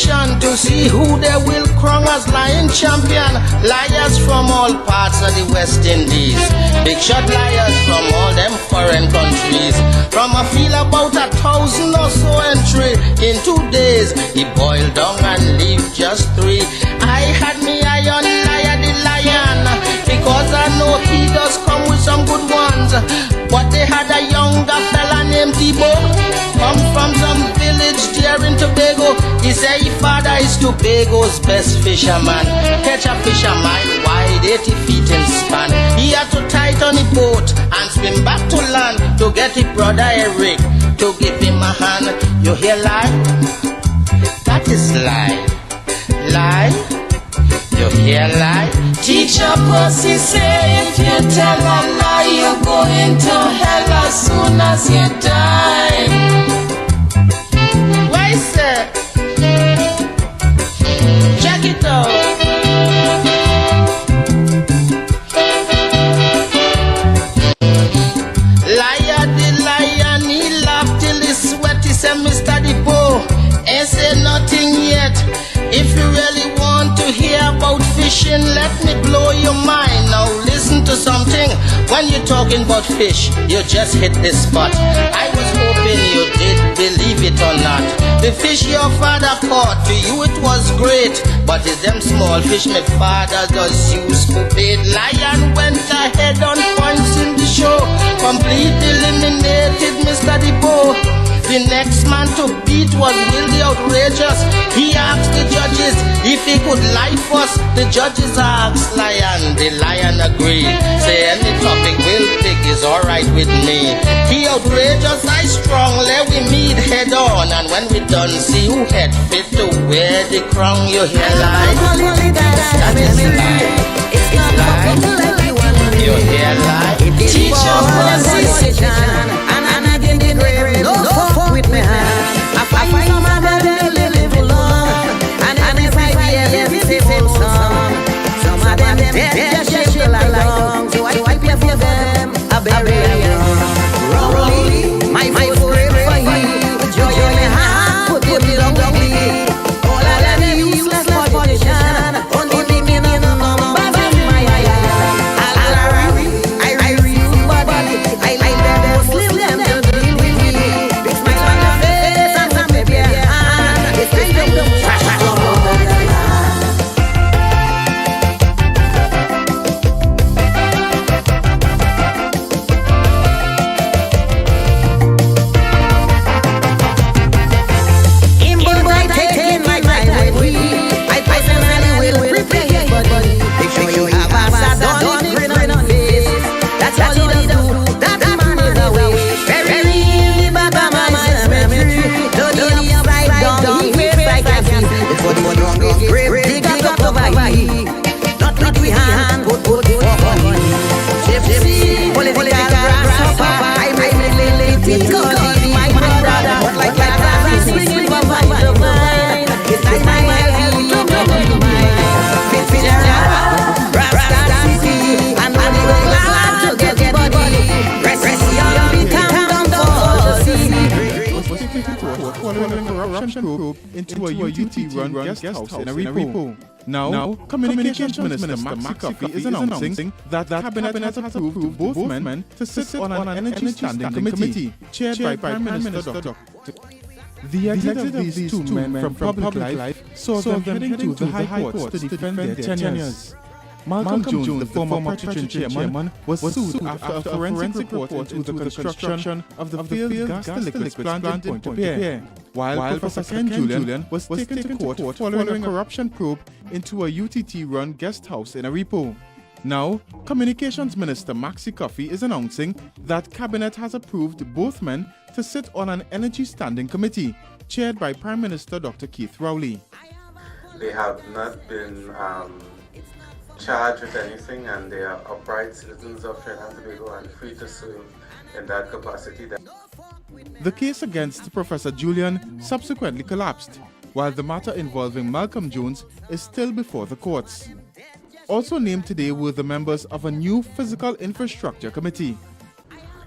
competition to see who they will crown as lion champion. Liars from all parts of the West Indies, big shot liars from all them foreign countries. From a feel about 1,000 or so entry in 2 days, he boiled down and leave just 3. I had me eye on Liar the lion, because I know he does come with some good ones. But they had a younger fella named Debo, come from some village there in Tobago. He say his father is Tobago's best fisherman. Catch a fisherman wide 80 feet in span. He had to tie it on the boat and swim back to land to get his brother Eric to give him a hand. You hear lie? That is lie. Lie? You hear lie? Teacher Pussy say if you tell a lie, you're going to hell as soon as you die. Why, sir? Check it out. Liar the lion, he laughed till he sweat. He said, Mr. Depot, ain't say nothing yet. If you really want to hear about fishing, let me blow your mind. Now listen to something. When you're talking about fish, you just hit the spot. I was hoping you did believe it or not. The fish your father caught, to you it was great, but it's them small fish my father does use for bait. Lion went ahead on points in the show, completely eliminated Mr. Depot. The next man to beat was really outrageous. He asked the judges if he could lie first. The judges asked Lion. The lion agreed. Say any topic we'll pick is alright with me. He outrageous, I strong. Let we meet head on. And when we done, see who head fit to wear the crown. You hear lie? That is lie. It's lie. You hear lie? Teacher Pussy and I didn't no fuck with me hand. I find some other they live alone, and if I hear them say same song, some of them dead just shake along. So I pay for them a burial. Rowley, my forever for you, joy in my heart, put me down to me. All of them useless politician, only me no numbers in my eye. I read somebody, I like them Muslim them to deal with me. Big smile on the face and some baby hand. It's time to trash all over the land. Impotent taking my time with me. I personally will prepare his body. Make sure you have a sardonic grin on his face. That's all he do. That man is away. Very easy, but I'm a cemetery. Don't need upside down. He feels like I can see. It's for the one wrong is great. Dig up over here. Not with we hand, put for money. Gypsy, political grasshopper. I make it because he's my brother. But like that, he's swinging for my mind. It's like my head, you don't know mine. Fisherman, Rasta City, and all the glad to get the body. Rest young, become down for the sea. Was taken to court following a corruption probe into a UT-run guest house in a repo. Now, Communications Minister Maxi Coffey is announcing that the Cabinet has approved both men to sit on an Energy Standing Committee chaired by Prime Minister Dr. The exit of these two men from public life saw them heading to the High Court to defend their tenures. Malcolm Jones, the former Patrician chairman, was sued after a forensic report into the construction of the failed gas-to-liquids plant in Pointe-à-Pierre, while Professor Ken Julian was taken to court following a corruption probe into a UTT-run guest house in a repo. Now, Communications Minister Maxi Coffey is announcing that Cabinet has approved both men to sit on an Energy Standing Committee, chaired by Prime Minister Dr. Keith Rowley. They have not been charged with anything, and they are upright citizens of Trinidad and Tobago and free to serve in that capacity. The case against Professor Julian subsequently collapsed, while the matter involving Malcolm Jones is still before the courts. Also named today were the members of a new Physical Infrastructure Committee.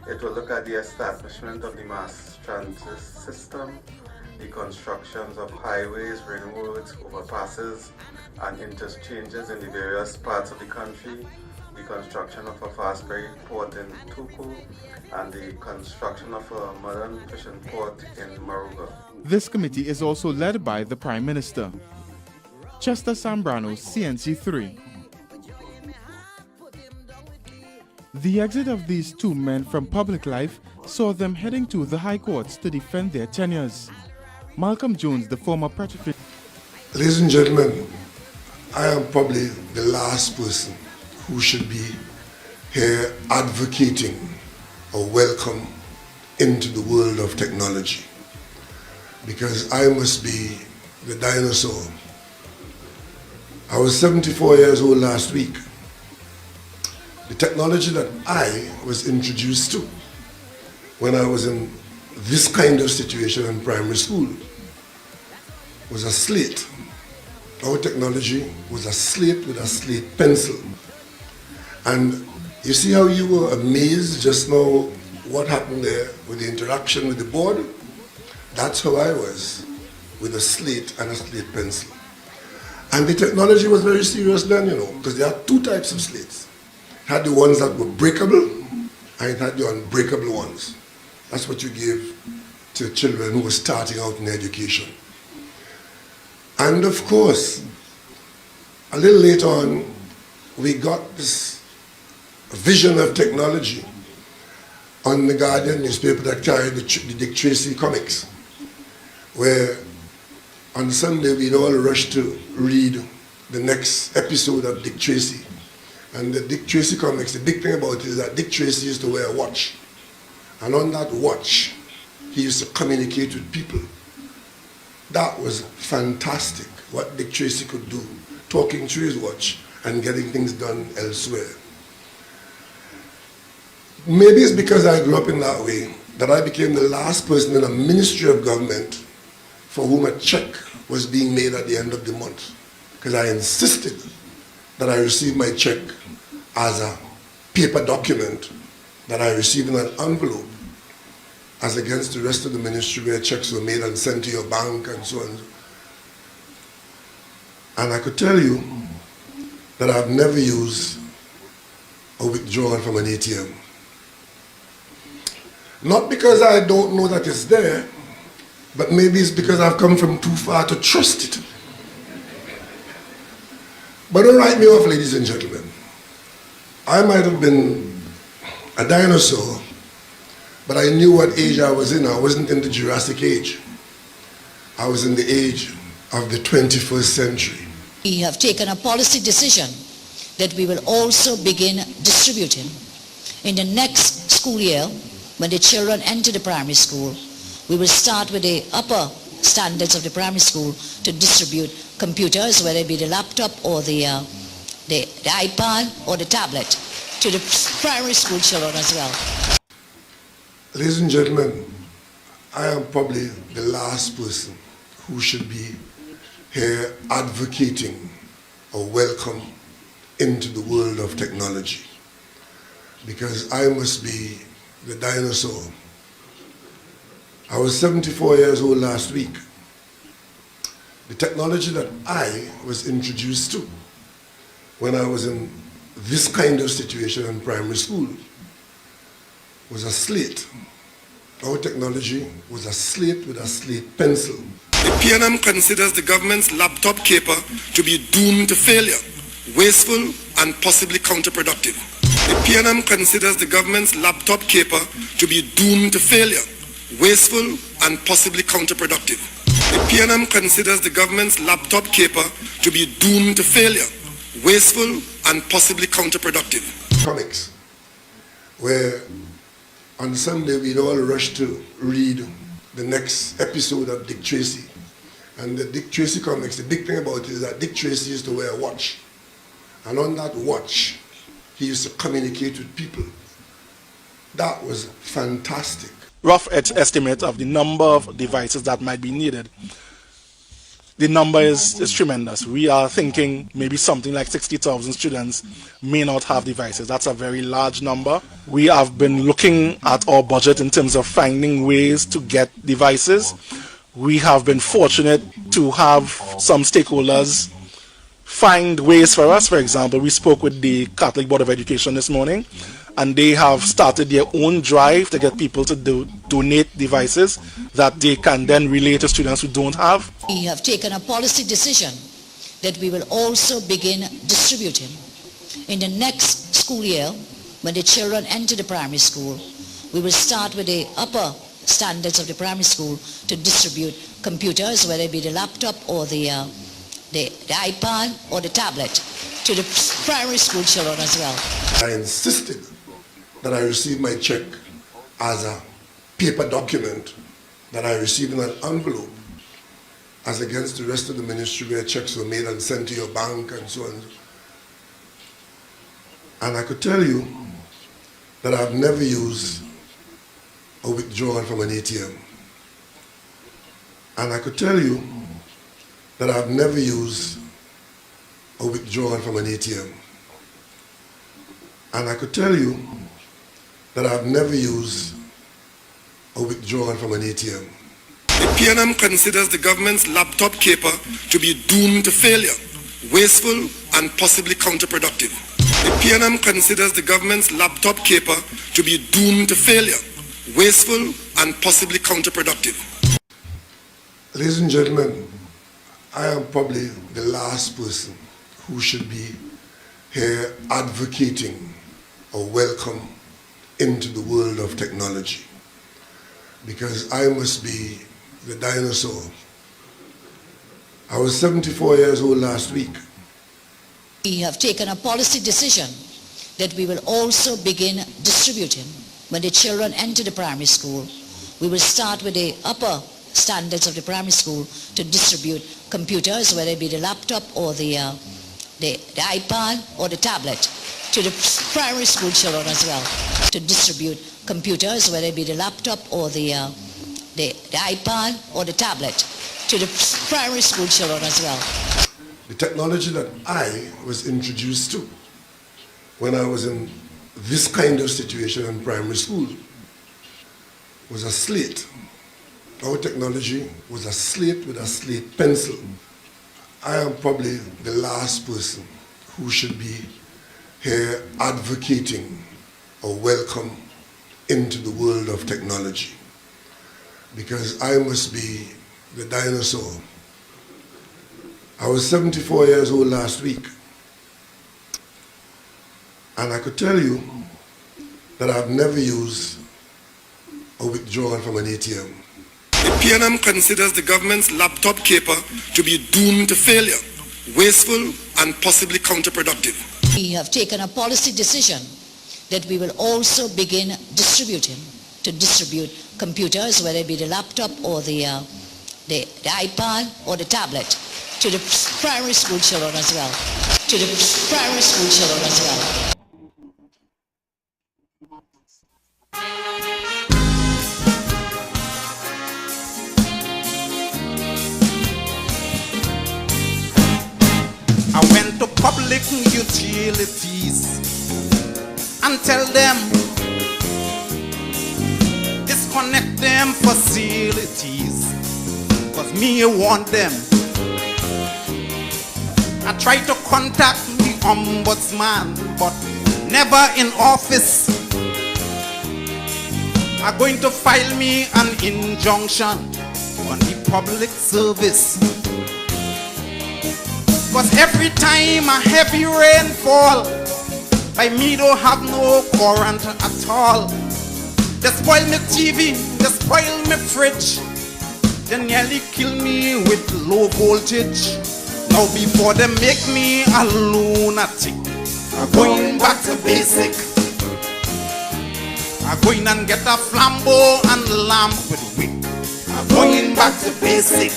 It will look at the establishment of the mass transit system, the constructions of highways, railroads, overpasses, and interchanges in the various parts of the country, the construction of a fast-ferry port in Tuku, and the construction of a modern fishing port in Moruga. This committee is also led by the Prime Minister. Chester Sambrano, CNC 3. The exit of these two men from public life saw them heading to the High Courts to defend their tenures. Malcolm Jones, the former petrifisher. Ladies and gentlemen, I am probably the last person who should be here advocating a welcome into the world of technology, because I must be the dinosaur. I was 74 years old last week. The technology that I was introduced to when I was in this kind of situation in primary school was a slate. Our technology was a slate with a slate pencil. And you see how you were amazed just now what happened there with the interaction with the board? That's how I was with a slate and a slate pencil. And the technology was very serious then, you know, because there are two types of slates. It had the ones that were breakable, and it had the unbreakable ones. That's what you give to children who were starting out in education. And of course, a little later on, we got this vision of technology on the Guardian newspaper that carried the Dick Tracy comics, where on Sunday we'd all rush to read the next episode of Dick Tracy. And the Dick Tracy comics, the big thing about it is that Dick Tracy used to wear a watch. And on that watch, he used to communicate with people. That was fantastic, what Dick Tracy could do, talking through his watch and getting things done elsewhere. Maybe it's because I grew up in that way that I became the last person in a ministry of government for whom a check was being made at the end of the month, because I insisted that I receive my check as a paper document that I received in an envelope, as against the rest of the ministry where checks were made and sent to your bank and so on. And I could tell you that I've never used a withdrawal from an ATM. Not because I don't know that it's there, but maybe it's because I've come from too far to trust it. But don't write me off, ladies and gentlemen. I might have been a dinosaur, but I knew what age I was in. I wasn't in the Jurassic age. I was in the age of the 21st century. We have taken a policy decision that we will also begin distributing in the next school year. When the children enter the primary school, we will start with the upper standards of the primary school to distribute computers, whether it be the laptop or the iPad or the tablet, to the primary school children as well. Ladies and gentlemen, I am probably the last person who should be here advocating a welcome into the world of technology, because I must be the dinosaur. I was 74 years old last week. The technology that I was introduced to when I was in this kind of situation in primary school was a slate. Our technology was a slate with a slate pencil. The PNM considers the government's laptop caper to be doomed to failure, wasteful and possibly counterproductive. The PNM considers the government's laptop caper to be doomed to failure, wasteful and possibly counterproductive. The PNM considers the government's laptop caper to be doomed to failure, wasteful and possibly counterproductive. Comics, where on Sunday we'd all rush to read the next episode of Dick Tracy. And the Dick Tracy comics, the big thing about it is that Dick Tracy used to wear a watch. And on that watch, he used to communicate with people. That was fantastic. Rough estimate of the number of devices that might be needed. The number is tremendous. We are thinking maybe something like 60,000 students may not have devices. That's a very large number. We have been looking at our budget in terms of finding ways to get devices. we have been fortunate to have some stakeholders find ways for us. For example, we spoke with the Catholic Board of Education this morning, and they have started their own drive to get people to donate devices that they can then relay to students who don't have. We have taken a policy decision that we will also begin distributing in the next school year. When the children enter the primary school, we will start with the upper standards of the primary school to distribute computers, whether it be the laptop or the iPad or the tablet, to the primary school children as well. I insisted that I receive my check as a paper document that I received in an envelope, as against the rest of the ministry where checks were made and sent to your bank and so on. And I could tell you that I've never used a withdrawal from an ATM. And I could tell you that I've never used a withdrawal from an ATM. And I could tell you that I've never used a withdrawal from an ATM. The PNM considers the government's laptop caper to be doomed to failure, wasteful and possibly counterproductive. The PNM considers the government's laptop caper to be doomed to failure, wasteful and possibly counterproductive. Ladies and gentlemen, I am probably the last person who should be here advocating a welcome into the world of technology, because I must be the dinosaur. I was 74 years old last week. We have taken a policy decision that we will also begin distributing when the children enter the primary school. We will start with the upper standards of the primary school to distribute computers, whether it be the laptop or the iPad or the tablet, to the primary school children as well. To distribute computers, whether it be the laptop or the iPad or the tablet, to the primary school children as well. The technology that I was introduced to when I was in this kind of situation in primary school was a slate. Our technology was a slate with a slate pencil. I am probably the last person who should be here advocating a welcome into the world of technology, because I must be the dinosaur. I was 74 years old last week, and I could tell you that I've never used a withdrawal from an ATM. The PNM considers the government's laptop caper to be doomed to failure, wasteful and possibly counterproductive. We have taken a policy decision that we will also begin distributing, to distribute computers, whether it be the laptop or the iPad or the tablet, to the primary school children as well. To the primary school children as well. I went to public utilities and tell them disconnect them facilities, cause me want them. I tried to contact the ombudsman, but never in office. I'm going to file me an injunction on the public service, cause every time a heavy rain fall, by me don't have no current at all. They spoil me TV, they spoil me fridge, they nearly kill me with low voltage. Now before they make me a lunatic, I'm going back to basic. I'm going and get a flambeau and lamp with wick. I'm going back to basic.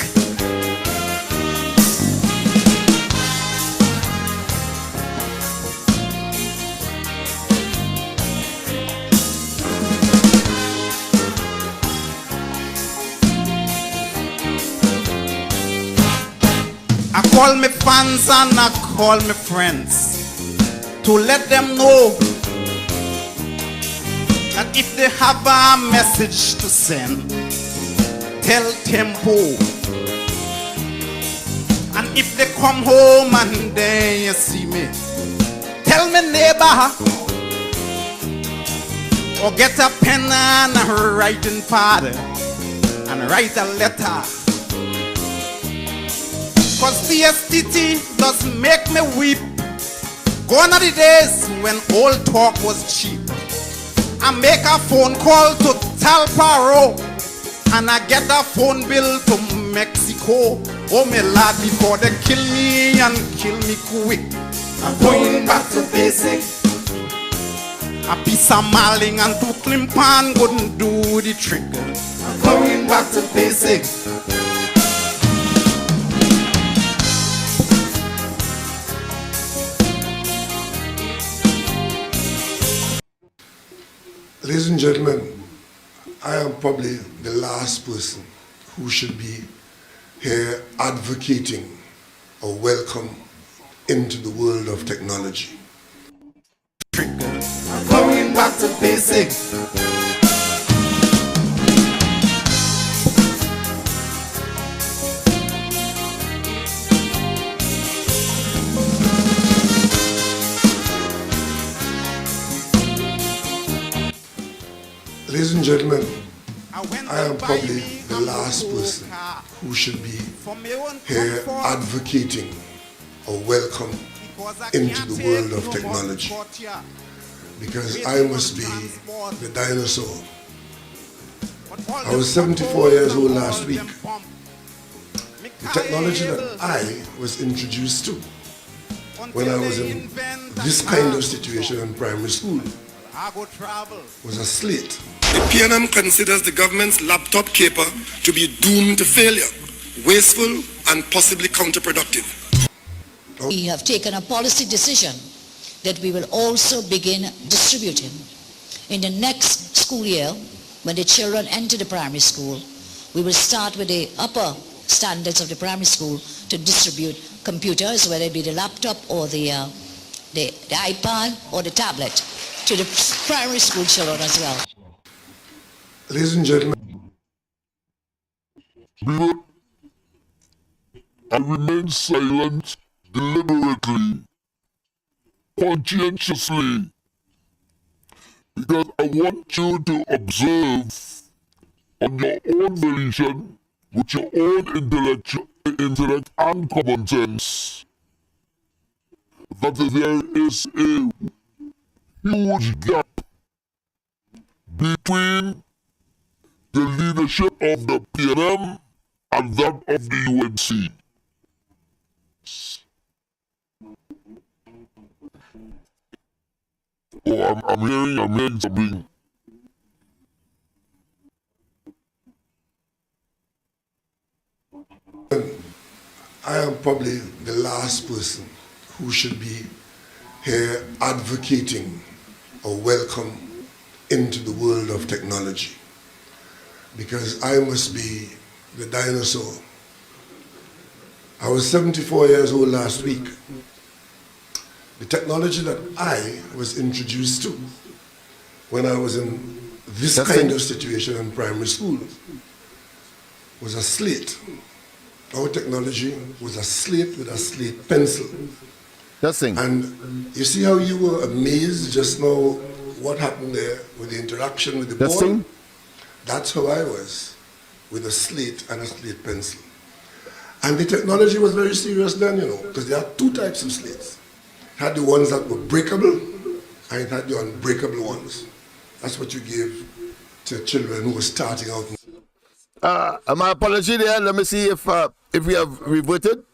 I call me fans and I call me friends to let them know that if they have a message to send, tell tempo. And if they come home and then you see me, tell me neighbor, or get a pen and a writing pad and write a letter. Cause PSTT does make me weep. Gone are the days when old talk was cheap. I make a phone call to Talparo and I get a phone bill to Mexico. Oh my lad, before they kill me and kill me quick, I'm going back to basic. A piece of marling and two climpan wouldn't do the trick. I'm going back to basic. Ladies and gentlemen, I am probably the last person who should be here advocating a welcome into the world of technology. I'm going back to basics. Ladies and gentlemen, I am probably the last person who should be here advocating a welcome into the world of technology, because I must be the dinosaur. I was 74 years old last week. The technology that I was introduced to when I was in this kind of situation in primary school was a slate. The PNM considers the government's laptop caper to be doomed to failure, wasteful and possibly counterproductive. We have taken a policy decision that we will also begin distributing in the next school year. When the children enter the primary school, we will start with the upper standards of the primary school to distribute computers, whether it be the laptop or the iPad or the tablet, to the primary school children as well. Ladies and gentlemen, I remain silent deliberately, conscientiously, because I want you to observe on your own volition, with your own intellect and common sense, that there is a huge gap between the leadership of the PNM and that of the UNC. Oh, I'm hearing something. I am probably the last person who should be here advocating a welcome into the world of technology, because I must be the dinosaur. I was 74 years old last week. The technology that I was introduced to when I was in this kind of situation in primary school was a slate. Our technology was a slate with a slate pencil. And you see how you were amazed just now what happened there with the interaction with the board? That's how I was, with a slate and a slate pencil. And the technology was very serious then, you know, because there are two types of slates. It had the ones that were breakable, and it had the unbreakable ones. That's what you give to children who were starting out. My apology there. Let me see if we have reverted.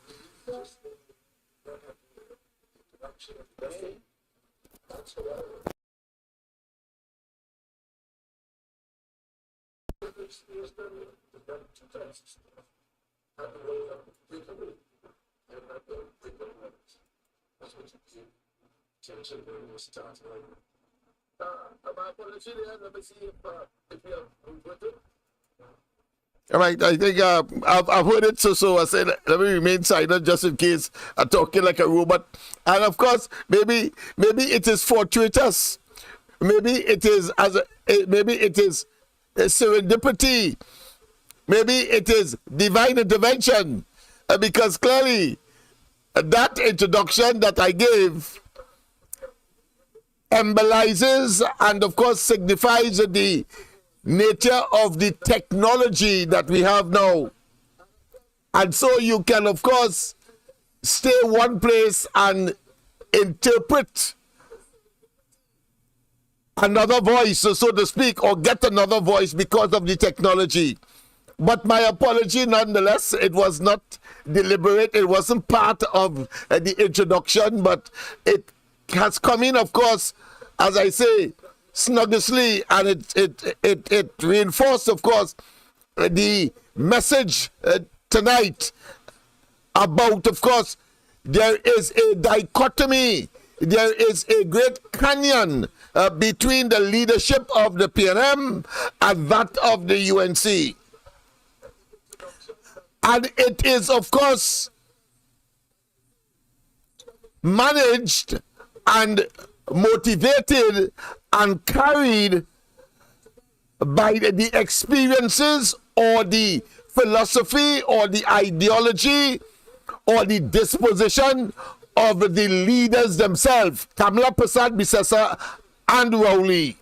All right, I think I've heard it, so I said let me remain silent just in case I'm talking like a robot. And of course, maybe it is fortuitous, maybe it is a serendipity maybe it is divine intervention, because clearly that introduction that I gave embolizes and of course signifies the nature of the technology that we have now. And so you can of course stay one place and interpret another voice, so to speak, or get another voice because of the technology. But my apology nonetheless, it was not deliberate, it wasn't part of the introduction, but it has come in, of course, as I say, sluggishly, and it reinforced, of course, the message tonight about, of course, there is a dichotomy, there is a great canyon between the leadership of the PNM and that of the UNC. And it is, of course, managed and motivated and carried by the experiences or the philosophy or the ideology or the disposition of the leaders themselves, Kamla Prasad Bisesa and Rowley.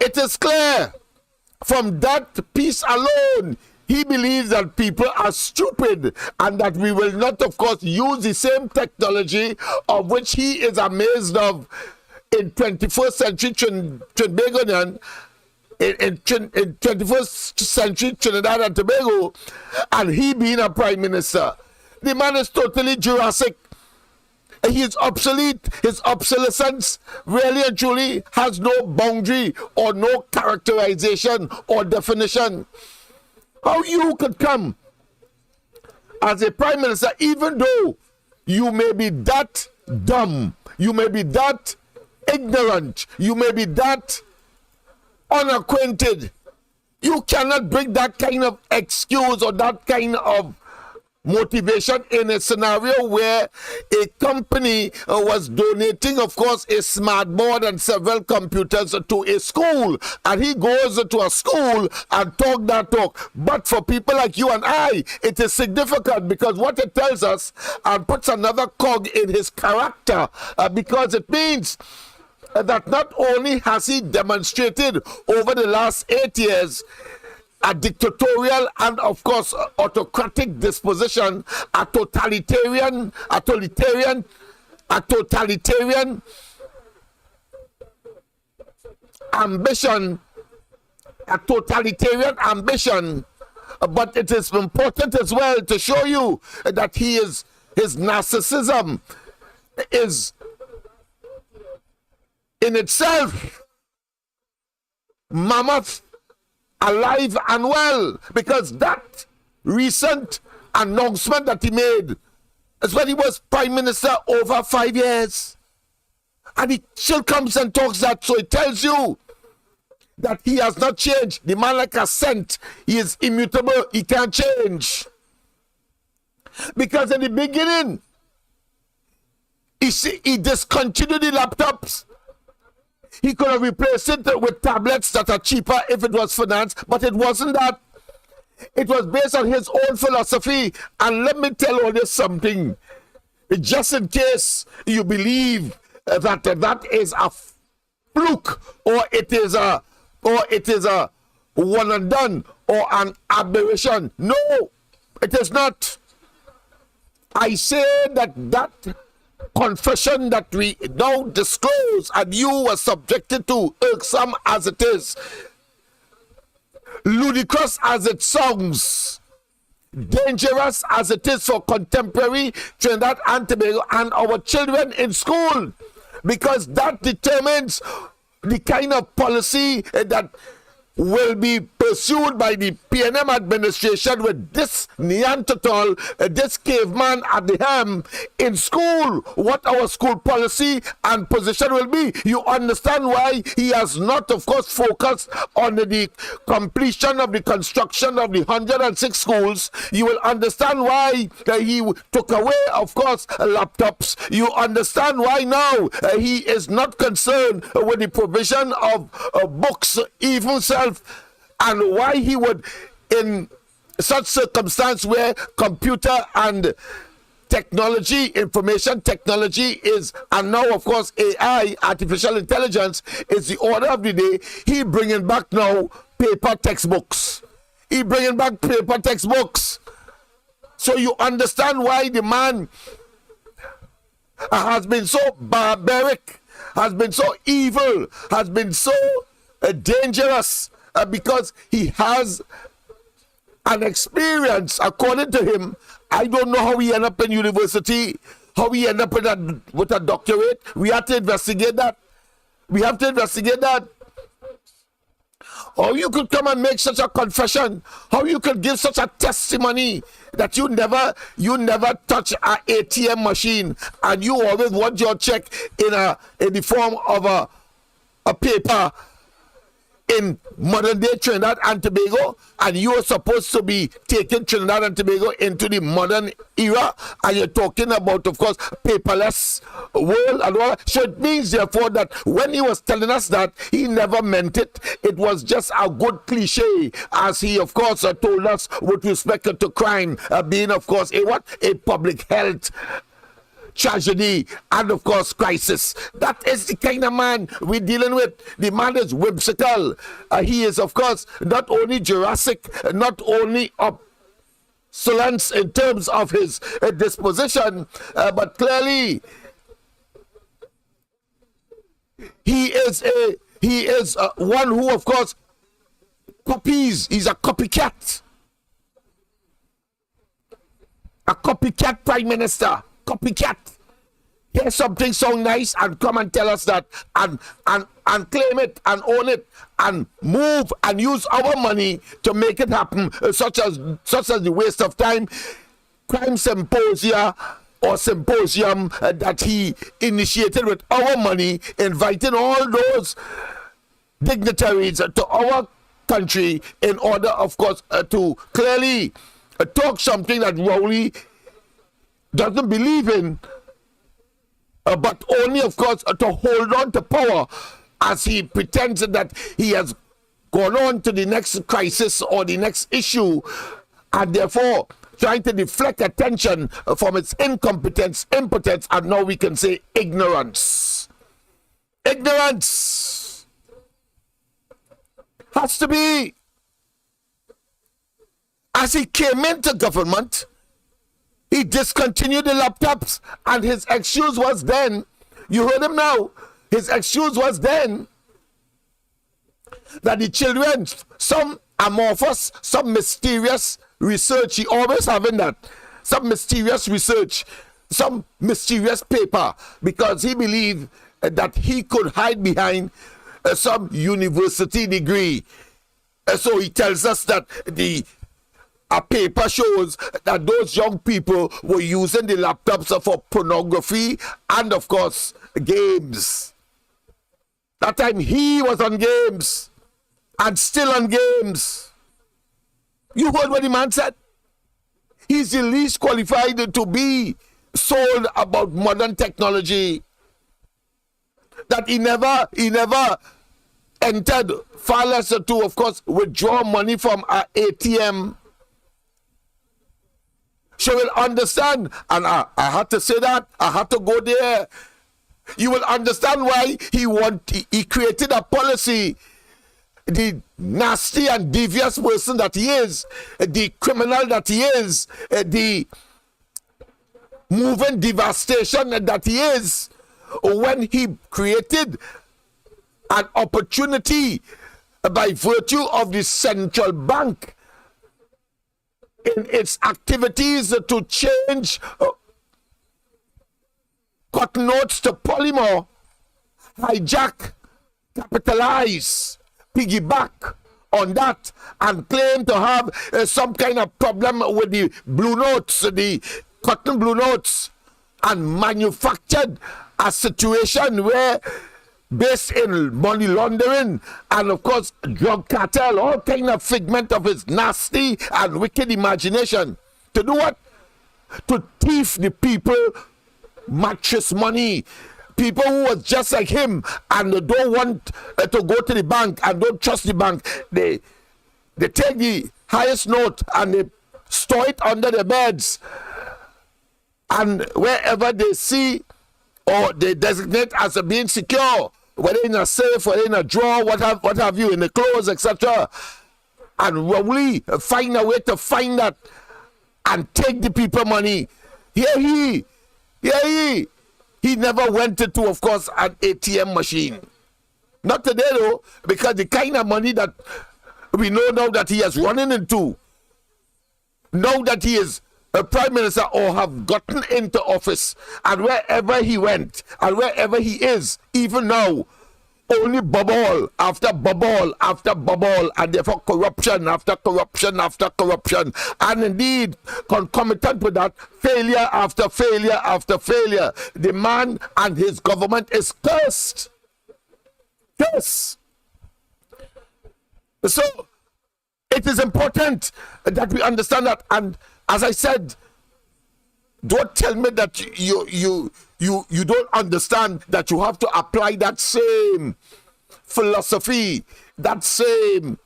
It is clear from that piece alone, he believes that people are stupid and that we will not, of course, use the same technology of which he is amazed of in 21st century Trinbagonian, in 21st century Trinidad and Tobago, and he being a prime minister. The man is totally Jurassic. He is obsolete. His obsolescence really and truly has no boundary or no characterization or definition. How you could come as a prime minister, even though you may be that dumb, you may be that ignorant, you may be that unacquainted, you cannot bring that kind of excuse or that kind of motivation in a scenario where a company was donating, of course, a smart board and several computers to a school, and he goes to a school and talk that talk. But for people like you and I, it is significant because what it tells us and puts another cog in his character, because it means that not only has he demonstrated over the last 8 years a dictatorial and, of course, autocratic disposition, a totalitarian ambition, but it is important as well to show you that his narcissism is in itself mammoth, alive and well, because that recent announcement that he made is when he was prime minister over 5 years, and he still comes and talks that, so it tells you that he has not changed. The man like a scent, he is immutable, he can't change, because in the beginning he discontinued the laptops. He could have replaced it with tablets that are cheaper if it was financed, but it wasn't that. It was based on his own philosophy. And let me tell you this something, just in case you believe that that is a fluke, or it is a one and done, or an aberration. No, it is not. I say that confession that we now disclose and you were subjected to, irksome as it is, ludicrous as it sounds, dangerous as it is for contemporary Trinidad and Tobago and our children in school, because that determines the kind of policy that will be pursued by the PNM administration with this Neanderthal, this caveman at the helm in school. What our school policy and position will be. You understand why he has not, of course, focused on the completion of the construction of the 106 schools. You will understand why he took away, of course, laptops. You understand why now he is not concerned with the provision of books, even self, and why he would in such circumstance where computer and technology, information technology is, and now of course AI, artificial intelligence, is the order of the day. He bringing back now paper textbooks. He bringing back paper textbooks. So you understand why the man has been so barbaric, has been so evil, has been so dangerous, because he has an experience, according to him. I don't know how he ended up in university, how he ended up with a doctorate. We have to investigate that. We have to investigate that. Or you could come and make such a confession. How you could give such a testimony that you never touch an ATM machine, and you always want your check in the form of a paper in modern day Trinidad and Tobago, and you are supposed to be taking Trinidad and Tobago into the modern era, and you're talking about, of course, paperless world and all that. So it means, therefore, that when he was telling us that, he never meant it. It was just a good cliche, as he, of course, told us with respect to crime being, of course, a public health tragedy and of course crisis. That is the kind of man we're dealing with. The man is whimsical. He is, of course, not only Jurassic, not only obsolence in terms of his disposition, but clearly he is one who, of course, copies. He's a copycat. A copycat prime minister. Copycat. Hear something sound nice and come and tell us that, and claim it and own it and move and use our money to make it happen, such as the waste of time crime symposia or symposium that he initiated with our money, inviting all those dignitaries to our country in order, of course, to clearly talk something that Rowley doesn't believe in, but only, of course, to hold on to power, as he pretends that he has gone on to the next crisis or the next issue, and therefore trying to deflect attention from its incompetence, impotence, and now we can say ignorance. Ignorance has to be. As he came into government, he discontinued the laptops, and his excuse was then, you heard him now, his excuse was then that the children, some amorphous, some mysterious research, he always having that, some mysterious research, some mysterious paper, because he believed that he could hide behind some university degree. So he tells us that a paper shows that those young people were using the laptops for pornography and, of course, games. That time he was on games and still on games. You heard what the man said? He's the least qualified to be sold about modern technology. That he never entered, far less to, of course, withdraw money from an ATM. She will understand, and I had to say that, I had to go there. You will understand why he created a policy. The nasty and devious person that he is, the criminal that he is, the moving devastation that he is, when he created an opportunity by virtue of the central bank in its activities to change cotton notes to polymer, hijack, capitalize, piggyback on that, and claim to have some kind of problem with the blue notes, the cotton blue notes, and manufactured a situation where, based in money laundering and, of course, drug cartel, all kind of figment of his nasty and wicked imagination. To do what? To thief the people mattress money. People who was just like him and don't want to go to the bank and don't trust the bank. They take the highest note and they store it under the beds. And wherever they see or they designate as being secure, whether in a safe, whether in a drawer, what have you, in the clothes, etc. And Rowley find a way to find that and take the people money. He never went into, of course, an ATM machine. Not today though, because the kind of money that we know now that he has running into, now that he is a prime minister or have gotten into office, and wherever he went and wherever he is, even now, only bubble after bubble after bubble, and therefore corruption after corruption after corruption, and indeed concomitant with that, failure after failure after failure. The man and his government is cursed. Yes. So it is important that we understand that, and as I said, don't tell me that you don't understand that you have to apply that same philosophy, that same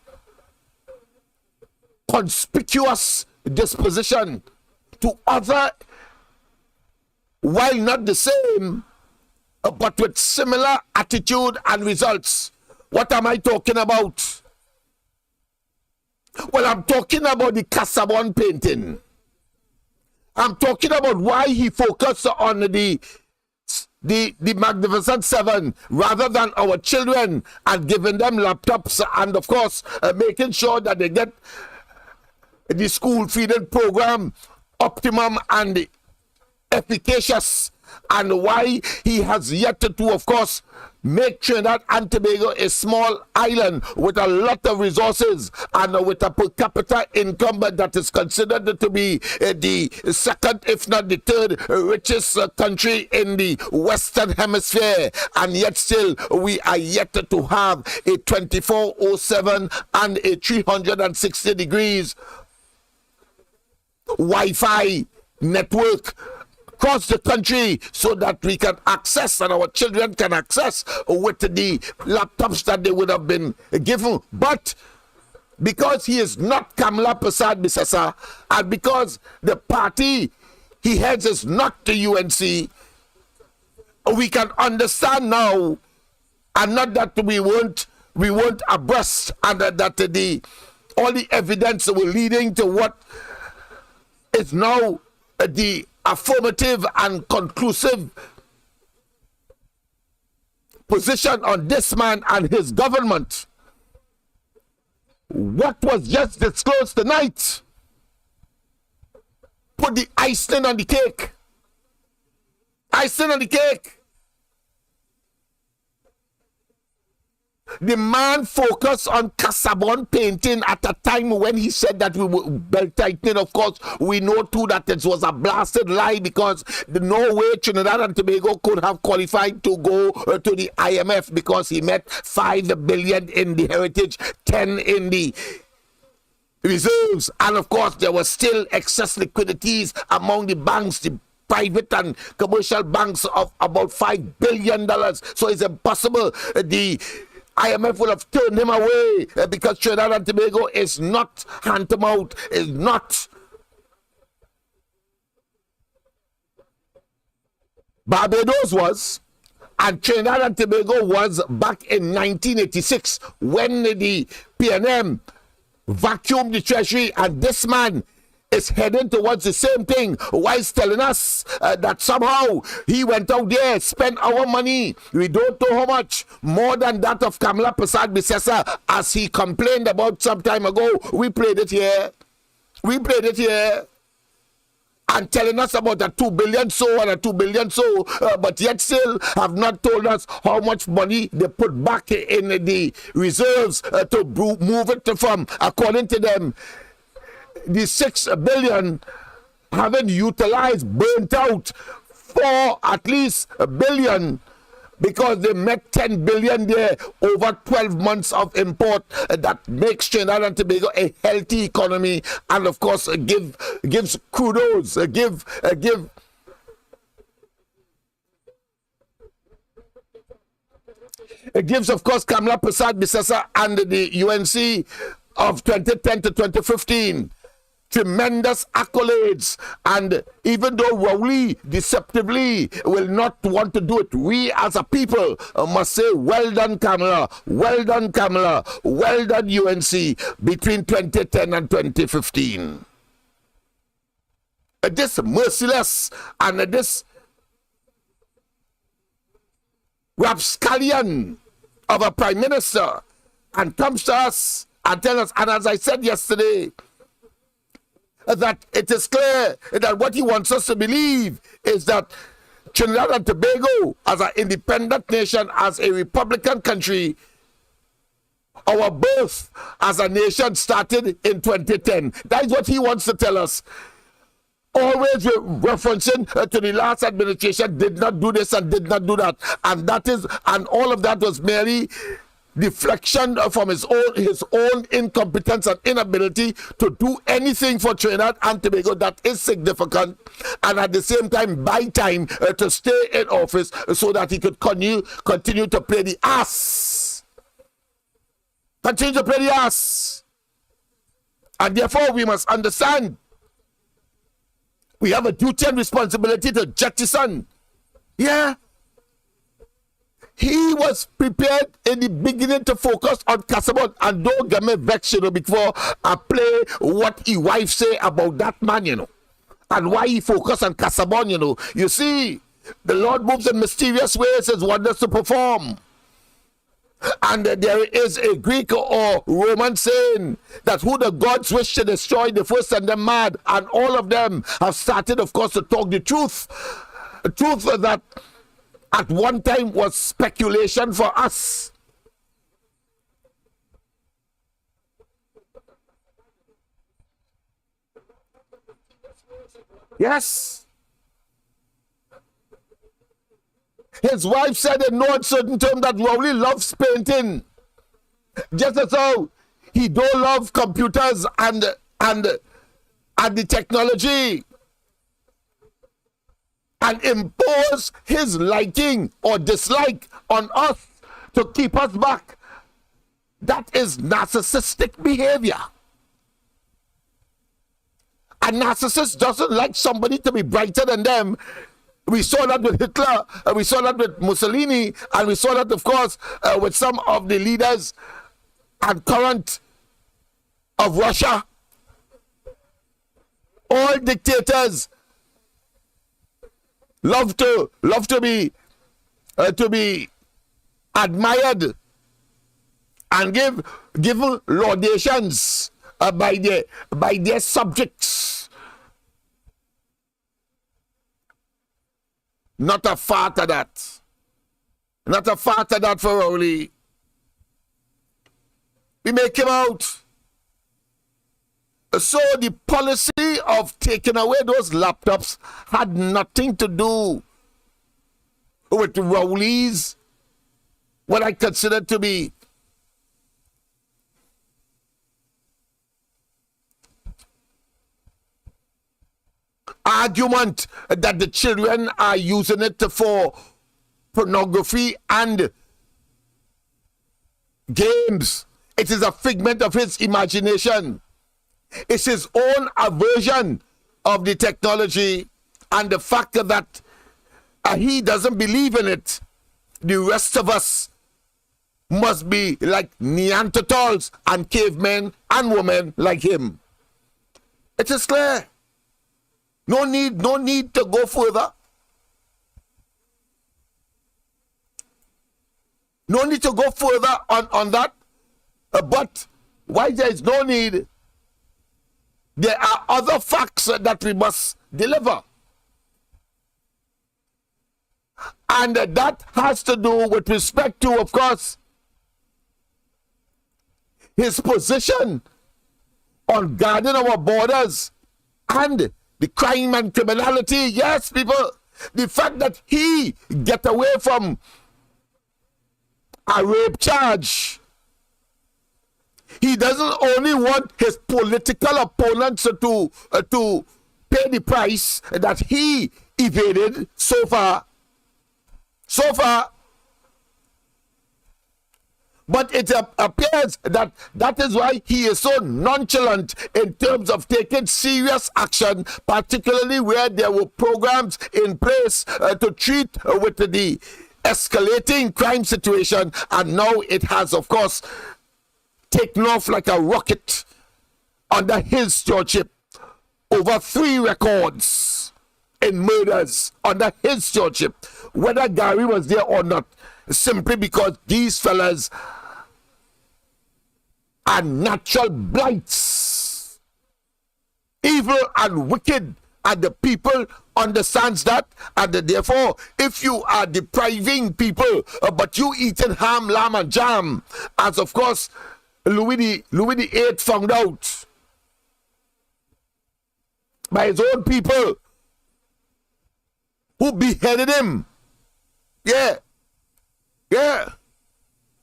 conspicuous disposition to other, while not the same, but with similar attitude and results. What am I talking about? Well, I'm talking about the Casabon painting. I'm talking about why he focused on the Magnificent Seven rather than our children, and giving them laptops, and of course making sure that they get the school feeding program optimum and efficacious, and why he has yet to, of course, make Trinidad and Tobago a small island with a lot of resources and with a per capita income that is considered to be the second, if not the third richest country in the Western Hemisphere, and yet still we are yet to have a 24/7 and a 360 degrees Wi-Fi network across the country, so that we can access and our children can access with the laptops that they would have been given. But because he is not Kamla Prasad Bisasa, and because the party he heads is not the UNC, we can understand now, and not that we weren't abreast, and that all the evidence were leading to what is now the affirmative and conclusive position on this man and his government. What was just disclosed tonight put the icing on the cake. Icing on the cake. The man focused on Casabon painting at a time when he said that we were belt tightening. Of course, we know too that it was a blasted lie, because no way Trinidad and Tobago could have qualified to go to the IMF, because he met 5 billion in the heritage, 10 in the reserves, and of course there was still excess liquidities among the banks, the private and commercial banks, of about $5 billion. So it's impossible. The IMF will have turned him away because Trinidad and Tobago is not hand to mouth, is not Barbados was, and Trinidad and Tobago was back in 1986 when the PNM vacuumed the treasury, and this man is heading towards the same thing, whilst telling us that somehow he went out there, spent our money. We don't know how much, more than that of Kamla Prasad Bisasa, as he complained about some time ago. We played it here. And telling us about a 2 billion so and a 2 billion so, but yet still have not told us how much money they put back in the reserves to move it from, according to them, the 6 billion haven't utilized, burnt out for at least $1 billion, because they met 10 billion there over 12 months of import. That makes Trinidad and Tobago a healthy economy, and of course gives kudos, it gives, of course, Kamla Prasad Bisasa and the UNC of 2010 to 2015. Tremendous accolades, and even though Rowley deceptively will not want to do it, we as a people must say, well done Kamala, well done Kamala, well done UNC between 2010 and 2015. This merciless and this rapscallion of a prime minister and comes to us and tells us, and as I said yesterday, that it is clear that what he wants us to believe is that Trinidad and Tobago, as an independent nation, as a republican country, our birth as a nation started in 2010. That is what he wants to tell us. Always referencing to the last administration did not do this and did not do that. And all of that was merely deflection from his own incompetence and inability to do anything for Trinidad and Tobago that is significant, and at the same time buy time to stay in office so that he could continue to play the ass. Continue to play the ass. And therefore we must understand we have a duty and responsibility to jettison. Yeah. He was prepared in the beginning to focus on Casabon, and don't get me vexed, before I play what his wife say about that man, and why he focused on Casabon, You see, the Lord moves in mysterious ways, his wonders to perform. And there is a Greek or Roman saying that who the gods wish to destroy, the first send them mad, and all of them have started, of course, to talk the truth. The truth that at one time was speculation for us. Yes. His wife said in no uncertain term that Rowley loves painting. Just as how he don't love computers and the technology, and impose his liking or dislike on us to keep us back. That is narcissistic behavior. A narcissist doesn't like somebody to be brighter than them. We saw that with Hitler, we saw that with Mussolini, and we saw that, of course, with some of the leaders and current of Russia. All dictators love to be admired and give laudations by their subjects. Not a fart of that. Not a fart of that for Rowley. We make him out. So the policy of taking away those laptops had nothing to do with Rowley's, what I consider to be argument that the children are using it for pornography and games. It is a figment of his imagination. It's his own aversion of the technology and the fact that he doesn't believe in it. The rest of us must be like Neanderthals and cavemen and women like him. It is clear. No need to go further. No need to go further on that. But why there is no need, there are other facts that we must deliver. And that has to do with respect to, of course, his position on guarding our borders and the crime and criminality. Yes, people, the fact that he get away from a rape charge. He doesn't only want his political opponents to pay the price that he evaded so far. So far, But it appears that that is why he is so nonchalant in terms of taking serious action, particularly where there were programs in place to treat with the escalating crime situation. And now it has, of course, taken off like a rocket under his stewardship. Over 3 records in murders under his stewardship, whether Gary was there or not, simply because these fellas are natural blights, evil and wicked, and the people understands that, and therefore if you are depriving people but you eating ham, lamb and jam, as of course Louis the VIII found out by his own people who beheaded him.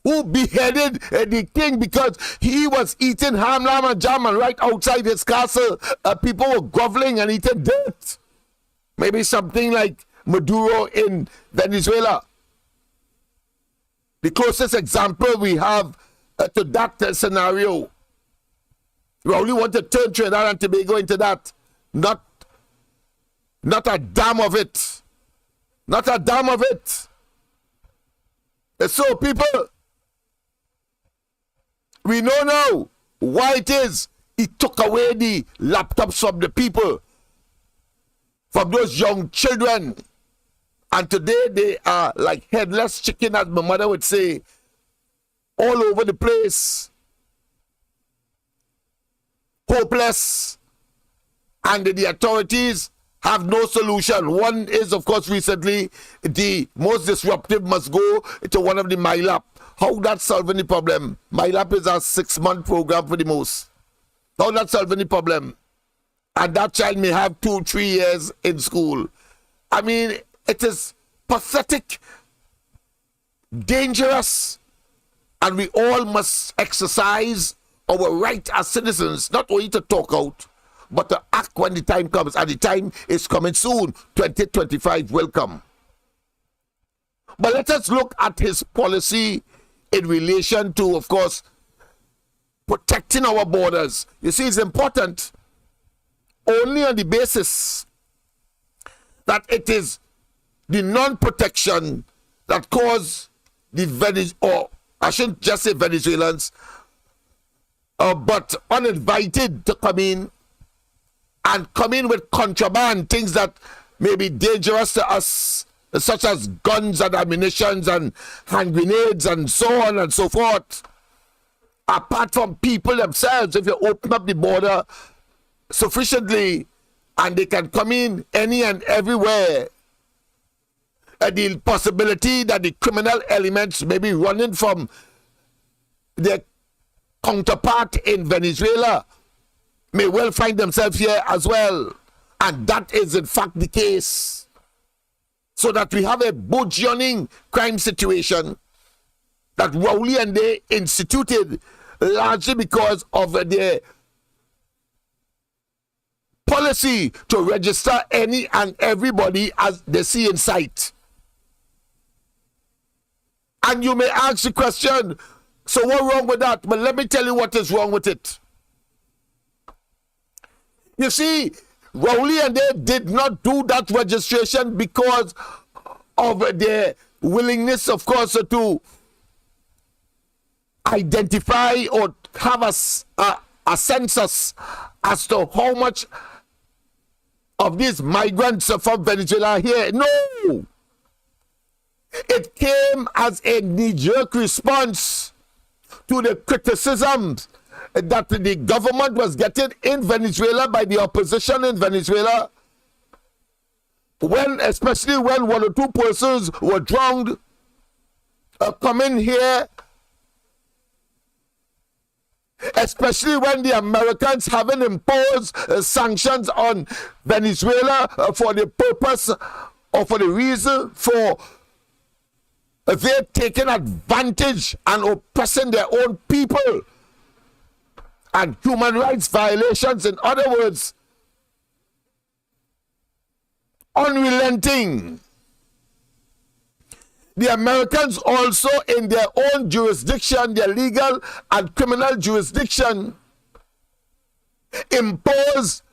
Who beheaded the king because he was eating ham, lamb and jam, and right outside his castle people were groveling and eating dirt. Maybe something like Maduro in Venezuela. The closest example we have to that scenario. Rowley want to turn Trinidad and Tobago into that. Not a damn of it. Not a damn of it. So people, we know now why it is he took away the laptops from the people, from those young children. And today they are like headless chicken, as my mother would say, all over the place. Hopeless. And the authorities have no solution. One is, of course, recently, the most disruptive must go to one of the MyLab. How that solving the problem? MyLab is a 6-month program for the most. How that solving the problem? And that child may have 2-3 years in school. I mean, it is pathetic, dangerous, and we all must exercise our right as citizens, not only to talk out, but to act when the time comes. And the time is coming soon. 2025 will come. But let us look at his policy in relation to, of course, protecting our borders. You see, it's important only on the basis that it is the non-protection that caused the or I shouldn't just say Venezuelans, but uninvited to come in, and come in with contraband, things that may be dangerous to us, such as guns and ammunition and hand grenades and so on and so forth. Apart from people themselves, if you open up the border sufficiently and they can come in any and everywhere, the possibility that the criminal elements may be running from their counterpart in Venezuela may well find themselves here as well. And that is in fact the case. So that we have a burgeoning crime situation that Rowley and they instituted largely because of their policy to register any and everybody as they see in sight. And you may ask the question, so what's wrong with that? But let me tell you what is wrong with it. You see, Rowley and they did not do that registration because of their willingness, of course, to identify or have a census as to how much of these migrants from Venezuela are here. No! It came as a knee-jerk response to the criticisms that the government was getting in Venezuela by the opposition in Venezuela, especially when 1 or 2 persons were drowned coming here, especially when the Americans haven't imposed sanctions on Venezuela for the purpose or for the reason for they're taking advantage and oppressing their own people. And human rights violations, in other words, unrelenting. the Americans also in their own jurisdiction, their legal and criminal jurisdiction, impose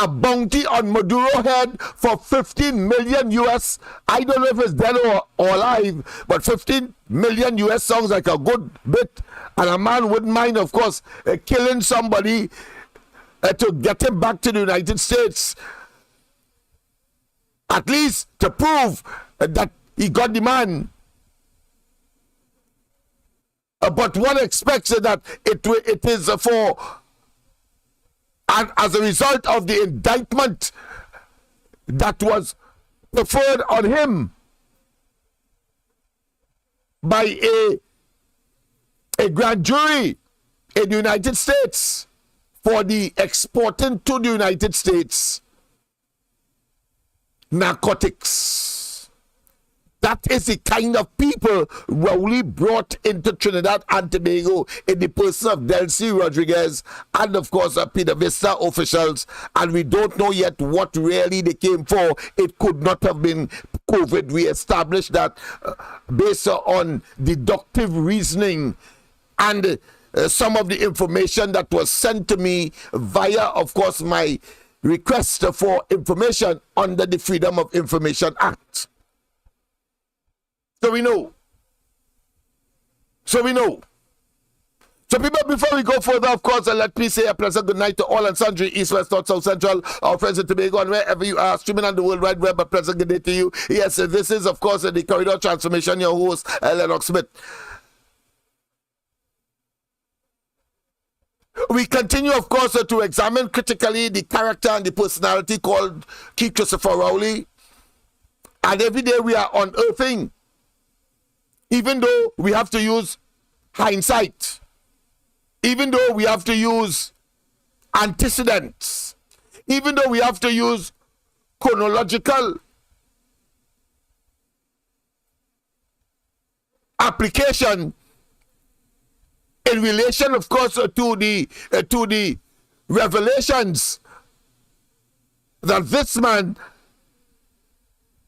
a bounty on Maduro head for 15 million US. I don't know if it's dead or alive, but 15 million US sounds like a good bit. And a man wouldn't mind, of course, killing somebody to get him back to the United States. At least to prove that he got the man. But one expects that it is for, and as a result of the indictment that was preferred on him by a grand jury in the United States for the exporting to the United States narcotics. That is the kind of people Rowley brought into Trinidad and Tobago in the person of Delcy Rodriguez and, of course, Peter Vista officials. And we don't know yet what really they came for. It could not have been COVID. We established that based on deductive reasoning and some of the information that was sent to me via, of course, my request for information under the Freedom of Information Act. So we know. So people, before we go further, of course, let me say a pleasant good night to all and sundry, East, West, North, South, Central, our friends in Tobago, and wherever you are, streaming on the World Wide Web. A pleasant good day to you. Yes, this is, of course, the Corridor Transformation, your host, Lennox Smith. We continue, of course, to examine critically the character and the personality called Keith Christopher Rowley. And every day we are unearthing, even though we have to use hindsight, even though we have to use antecedents, even though we have to use chronological application in relation, of course, to the revelations that this man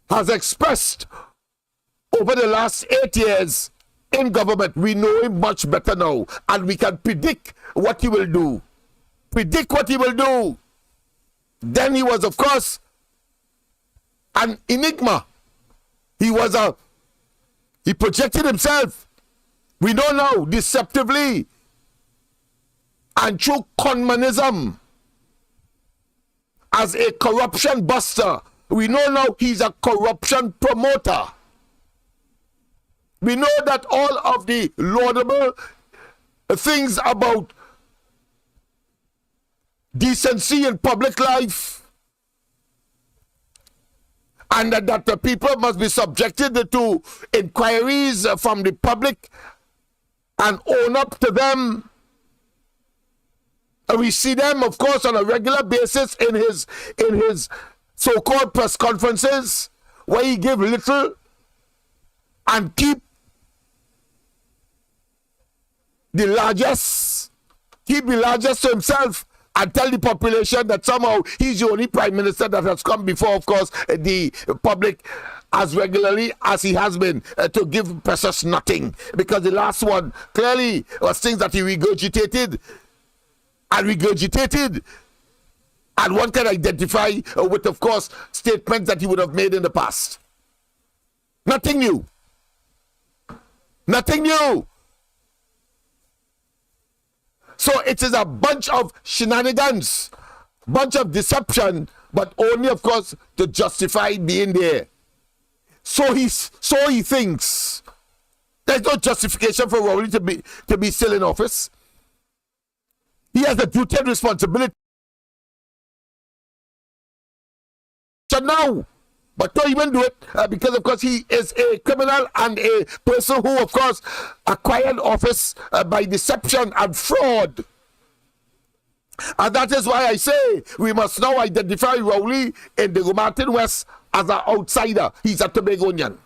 has expressed over the last 8 years in government. We know him much better now, and we can predict what he will do. Then he was, of course, an enigma. He projected himself. We know now, deceptively and through conmanism, as a corruption buster. We know now he's a corruption promoter. We know that all of the laudable things about decency in public life, and that the people must be subjected to inquiries from the public and own up to them. And we see them, of course, on a regular basis in his so-called press conferences, where he give little and keep the largest to himself, and tell the population that somehow he's the only prime minister that has come before, of course, the public as regularly as he has been to give precious nothing. Because the last one clearly was things that he regurgitated. And one can identify with, of course, statements that he would have made in the past. Nothing new. So it is a bunch of shenanigans, bunch of deception, but only, of course, to justify being there. So he thinks. There's no justification for Rowley to be still in office. He has a duty and responsibility now, but don't even do it because, of course, he is a criminal and a person who, of course, acquired office by deception and fraud. And that is why I say we must now identify Rowley in the Martin West as an outsider. He's a Tobagonian.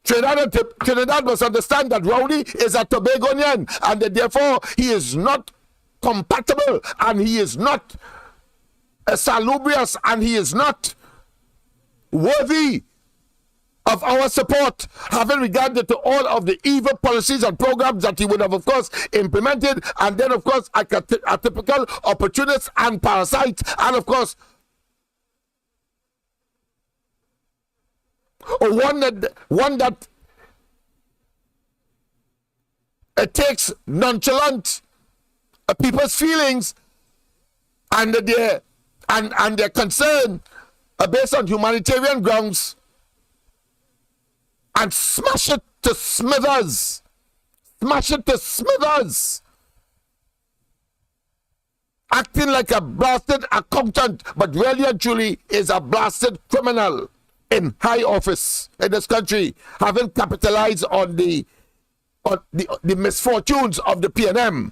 Trinidad must understand that Rowley is a Tobagonian, and that therefore he is not compatible, and he is not salubrious, and he is not worthy of our support, having regard to all of the evil policies and programs that he would have, of course, implemented, and then, of course, a typical opportunist and parasite, and, of course, one that takes nonchalant people's feelings and their concern based on humanitarian grounds, and smash it to smithers. Smash it to smithers. Acting like a blasted accountant, but really and truly is a blasted criminal in high office in this country, having capitalized on the misfortunes of the PNM.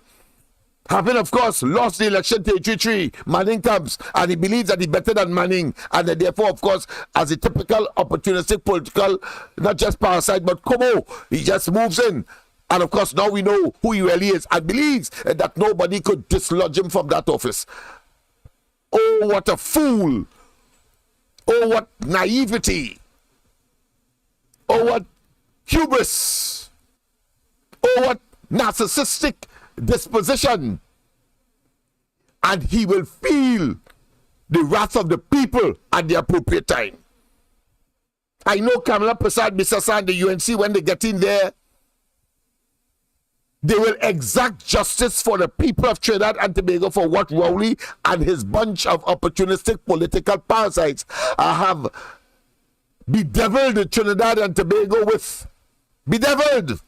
Having, of course, lost the election to 3 Manning comes, and he believes that he's better than Manning, and therefore, of course, as a typical opportunistic political, not just parasite, but Como, he just moves in. And, of course, now we know who he really is, and believes that nobody could dislodge him from that office. Oh, what a fool. Oh, what naivety. Oh, what hubris. Oh, what narcissistic disposition. And he will feel the wrath of the people at the appropriate time. I know Kamala Prasad Bisasa and the UNC, when they get in there, they will exact justice for the people of Trinidad and Tobago for what Rowley and his bunch of opportunistic political parasites have bedeviled Trinidad and Tobago with. Bedeviled.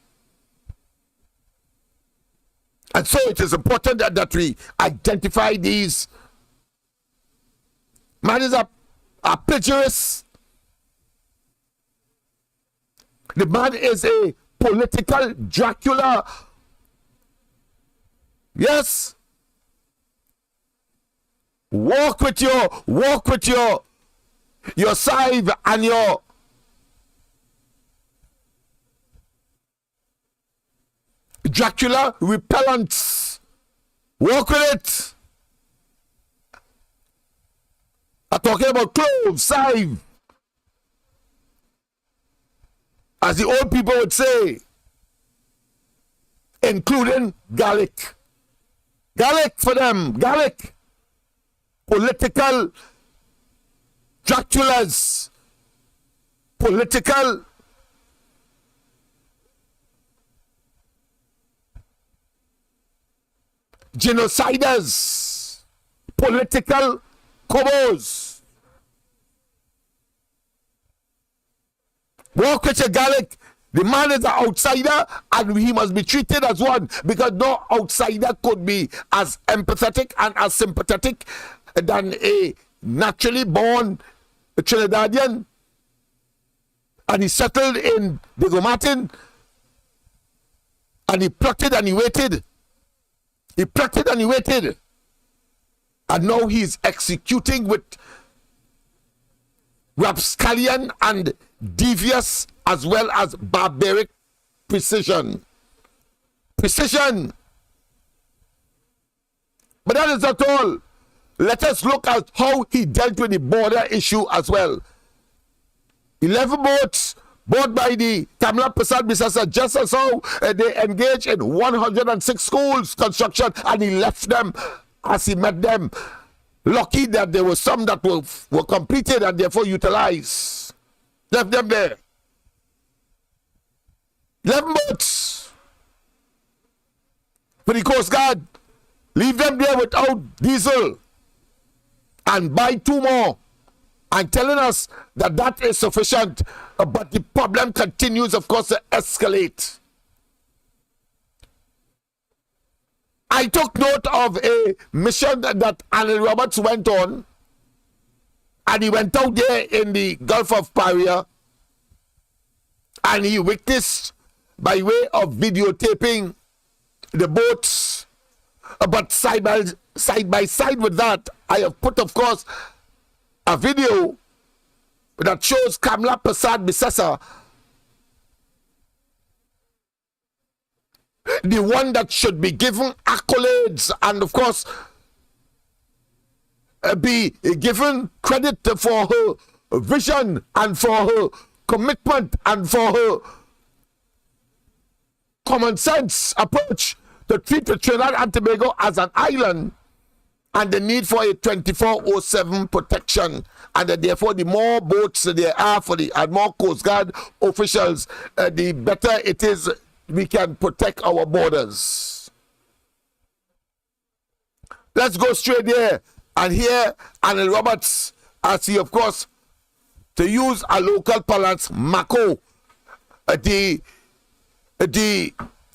And so it is important that we identify these. Man is a plagiarist. The man is a political Dracula. Yes. Walk with your scythe and your Dracula repellents. Walk with it. I'm talking about cloves, scythe. As the old people would say, including garlic. Garlic for them, garlic. Political Draculas. Political genociders, political cobos. Walk with your garlic. The man is an outsider and he must be treated as one, because no outsider could be as empathetic and as sympathetic than a naturally born Trinidadian. And he settled in Diego Martin and he plotted and he waited. He plotted and he waited. And now he's executing with rapscallion and devious as well as barbaric precision. Precision. But that is not all. Let us look at how he dealt with the border issue as well. 11 boats bought by the Kamala Prasad Bisasa, just as how they engaged in 106 schools construction, and he left them as he met them. Lucky that there were some that were completed and therefore utilized. Left them there. 11 boats for the Coast Guard. Leave them there without diesel and buy 2 more. And telling us that that is sufficient, but the problem continues, of course, to escalate. I took note of a mission that Anil Roberts went on, and he went out there in the Gulf of Paria, and he witnessed by way of videotaping the boats. But side by side with that, I have put, of course, a video that shows Kamala Prasad Bisasa, the one that should be given accolades and, of course, be given credit for her vision and for her commitment and for her common sense approach to treat Trinidad and Tobago as an island, and the need for a 24/7 protection, and that therefore the more boats there are for the and more Coast Guard officials, the better it is we can protect our borders. Let's go straight there and hear Anil Roberts as he, of course, to use a local parlance, Mako, the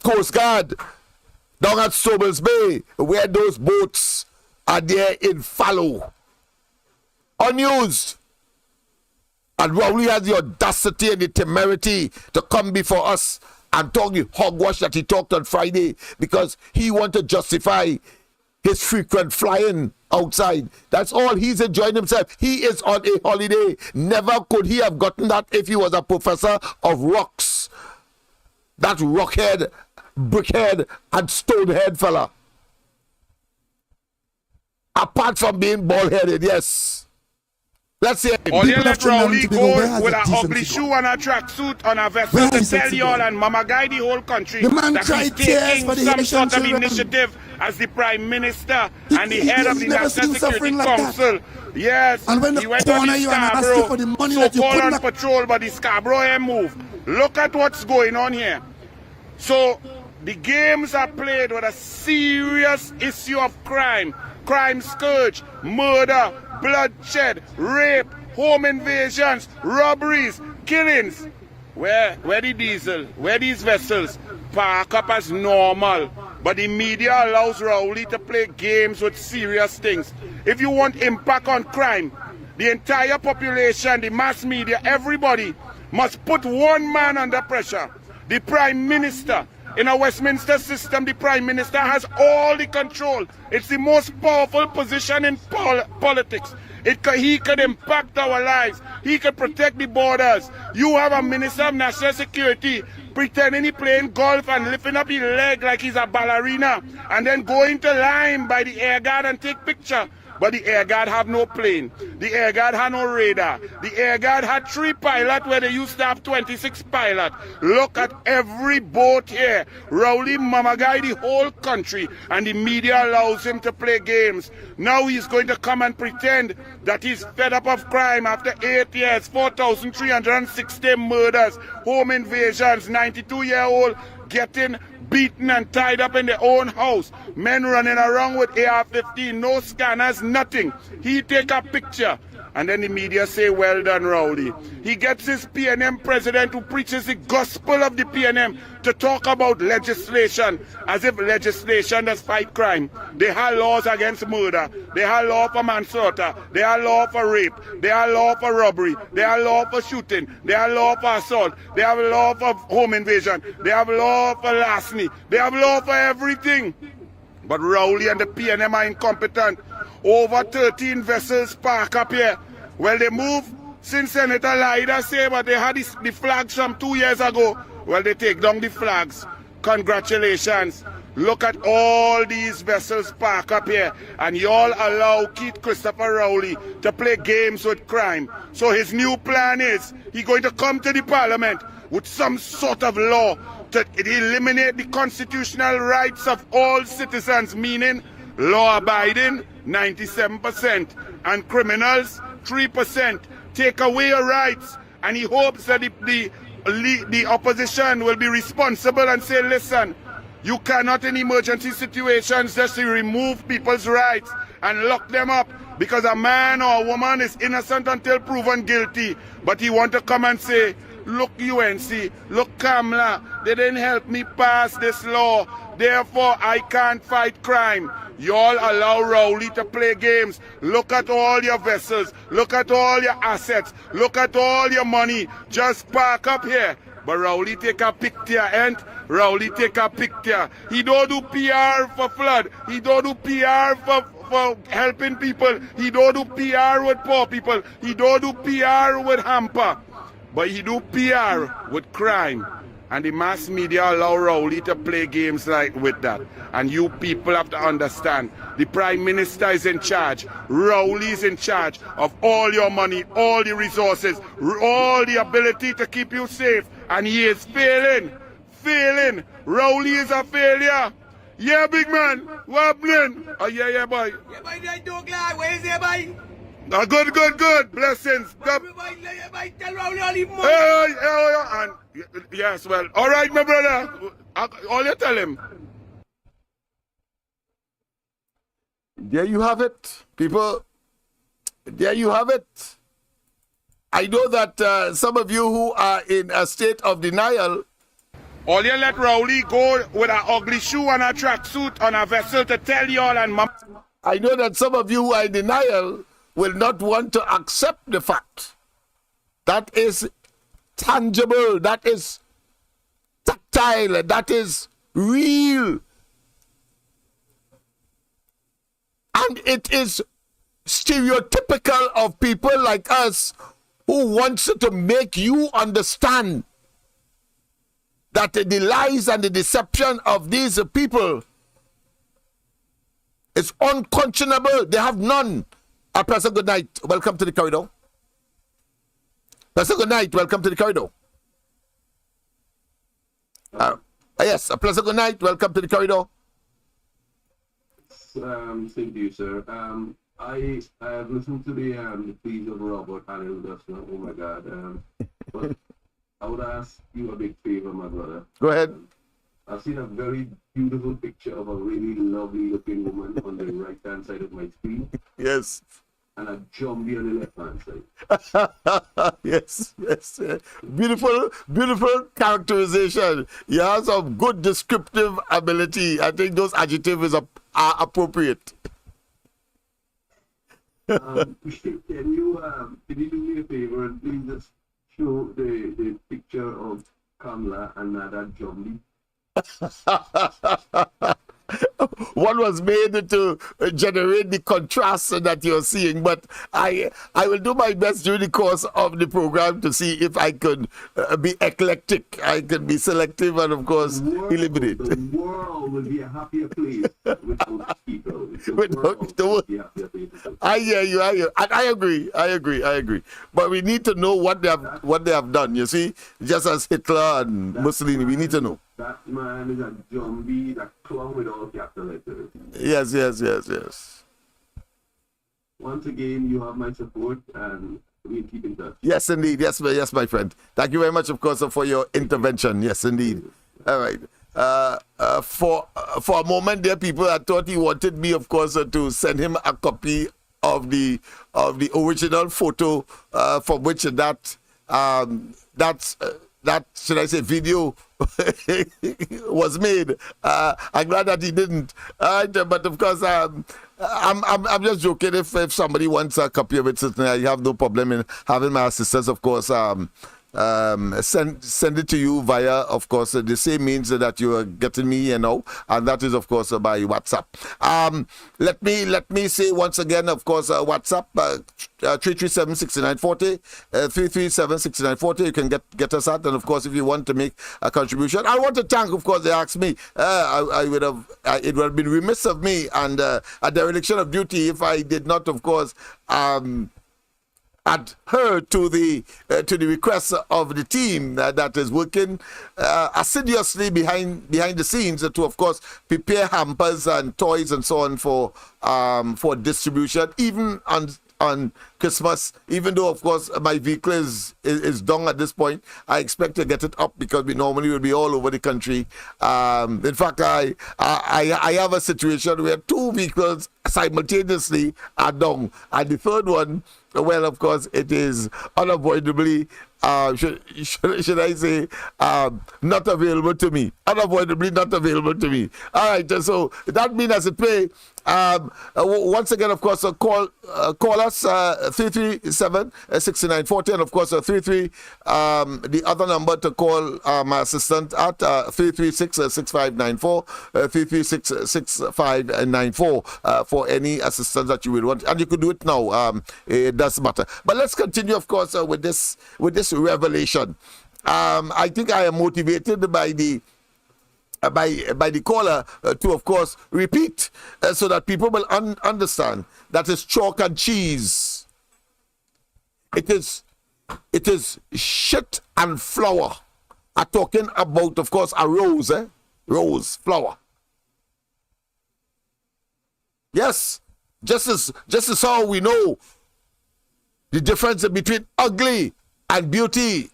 Coast Guard down at Sobels Bay, where those boats are there in fallow, unused. And Rowley has the audacity and the temerity to come before us and talk the hogwash that he talked on Friday because he wants to justify his frequent flying outside. That's all. He's enjoying himself. He is on a holiday. Never could he have gotten that if he was a professor of rocks. That rockhead, brickhead, and stonehead fella. Apart from being bald-headed, yes. Let's see. All you let Rowley go with an ugly shoe and a tracksuit on a vessel to tell y'all and mama guide the whole country that he's taking some sort of initiative as the Prime Minister and the head of the National Security Council. Yes, and when he went on the Scarborough, so-called on patrol, but the Scarborough ain't moved. Look at what's going on here. So, the games are played with a serious issue of crime. Crime scourge, murder, bloodshed, rape, home invasions, robberies, killings. Where the diesel, where these vessels park up as normal, but the media allows Rowley to play games with serious things. If you want impact on crime, the entire population, the mass media, everybody must put one man under pressure, the Prime Minister. In a Westminster system, the Prime Minister has all the control. It's the most powerful position in politics. He could impact our lives. He could protect the borders. You have a Minister of National Security pretending he playing golf and lifting up his leg like he's a ballerina and then going to line by the air guard and take picture. But the air guard have no plane. The air guard had no radar. The air guard had 3 pilots where they used to have 26 pilots. Look at every boat here. Rowley mama guy the whole country, and the media allows him to play games. Now he's going to come and pretend that he's fed up of crime after 8 years, 4,360 murders, home invasions, 92-year-old getting beaten and tied up in their own house, men running around with AR-15, no scanners, nothing. He take a picture, and then the media say, well done, Rowley. He gets his PNM president who preaches the gospel of the PNM to talk about legislation, as if legislation does fight crime. They have laws against murder. They have law for manslaughter. They have law for rape. They have law for robbery. They have law for shooting. They have law for assault. They have law for home invasion. They have law for larceny. They have law for everything. But Rowley and the PNM are incompetent. Over 13 vessels park up here. Well, they move since Senator Lyda say, but they had the flags from 2 years ago. Well, they take down the flags. Congratulations. Look at all these vessels park up here, and y'all allow Keith Christopher Rowley to play games with crime. So his new plan is he's going to come to the Parliament with some sort of law to eliminate the constitutional rights of all citizens, meaning law-abiding 97% and criminals 3%. Take away your rights, and he hopes that the opposition will be responsible and say, listen, you cannot in emergency situations just remove people's rights and lock them up because a man or a woman is innocent until proven guilty. But he want to come and say, look UNC, look Kamala, they didn't help me pass this law, therefore I can't fight crime. Y'all allow Rowley to play games. Look at all your vessels, look at all your assets, look at all your money, just park up here. But Rowley take a picture, and Rowley take a picture. He don't do PR for flood. He don't do PR for helping people. He don't do PR with poor people. He don't do PR with hamper. But he do PR with crime. And the mass media allow Rowley to play games like with that. And you people have to understand, the Prime Minister is in charge. Rowley is in charge of all your money, all the resources, all the ability to keep you safe. And he is failing. Rowley is a failure. Yeah, big man. What happening? Oh, yeah, boy. Yeah, boy, they do glad. Where is it, boy? Good. Blessings. Tell Rowley all the money. Hey, and yes, well, all right, my brother. All you tell him. There you have it, people. There you have it. I know that some of you who are in a state of denial. All you let Rowley go with an ugly shoe and a tracksuit on a vessel to tell you all and I know that some of you who are in denial will not want to accept the fact. That is tangible, that is tactile, that is real. And it is stereotypical of people like us who wants to make you understand that the lies and the deception of these people is unconscionable. They have none. Professor, good night. Welcome to the corridor. Professor, good night. Welcome to the corridor. Yes, a pleasant good night. Welcome to the corridor. Same to you, sir. I have listened to the pleas of Robert and Dustin. Oh my God. But I would ask you a big favor, my brother. Go ahead. I've seen a very beautiful picture of a really lovely looking woman on the right hand side of my screen. Yes. And a zombie on the left hand side. Yes. Beautiful characterization. You have some good descriptive ability. I think those adjectives are appropriate. Can you do me a favor and please just show the picture of Kamala and that zombie? One was made to generate the contrast that you're seeing, but I will do my best during the course of the program to see if I could be eclectic, I could be selective, and of course eliminate. The world will be a happier place without people. I hear you. I agree. But we need to know what they have done. You see, just as Hitler and Mussolini, we need to know. That man is a zombie that clung with all capital letters. Yes. Once again, you have my support and we'll keep in touch. Yes, indeed. Yes, my friend. Thank you very much, of course, for your intervention. Yes, indeed. All right. For a moment there, people, I thought he wanted me, of course, to send him a copy of the original photo from which that should I say video was made. I'm glad that he didn't. But of course, I'm just joking. If somebody wants a copy of it, certainly I have no problem in having my assistants, of course, send it to you via, of course, the same means that you are getting me, and that is, of course, by WhatsApp. Let me say once again, of course, WhatsApp 337-6940, 337-6940. You can get us at, and of course, if you want to make a contribution, I want to thank, of course, they asked me. It would have been remiss of me and a dereliction of duty if I did not, of course, adhere to the requests of the team that is working assiduously behind the scenes to, of course, prepare hampers and toys and so on for distribution, even on Christmas. Even though, of course, my vehicle is down at this point, I expect to get it up because we normally will be all over the country. In fact, I have a situation where 2 vehicles simultaneously are down, and the third one, well, of course, it is unavoidably, should I say, not available to me. Unavoidably not available to me. All right, so that means as it may, once again, of course, call us 337-6940, and of course 33 the other number to call my assistant at 336-6594, 336-6594 for any assistance that you will want, and you could do it now. It doesn't matter. But let's continue, of course, with this revelation. I think I am motivated by the caller to, of course, repeat so that people will understand that is chalk and cheese. It is shit and flour. I'm talking about, of course, a rose, rose flower. Yes, just as how we know the difference between ugly and beauty.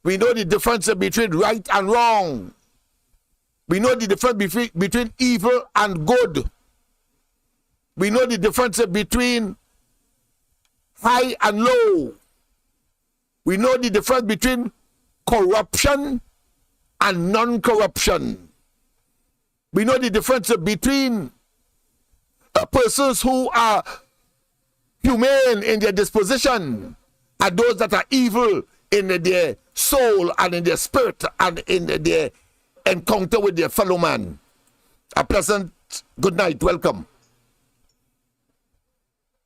We know the difference between right and wrong. We know the difference between evil and good. We know the difference between high and low. We know the difference between corruption and non-corruption. We know the difference between persons who are humane in their disposition and those that are evil in their soul and in their spirit and in their encounter with their fellow man. A pleasant good night. Welcome.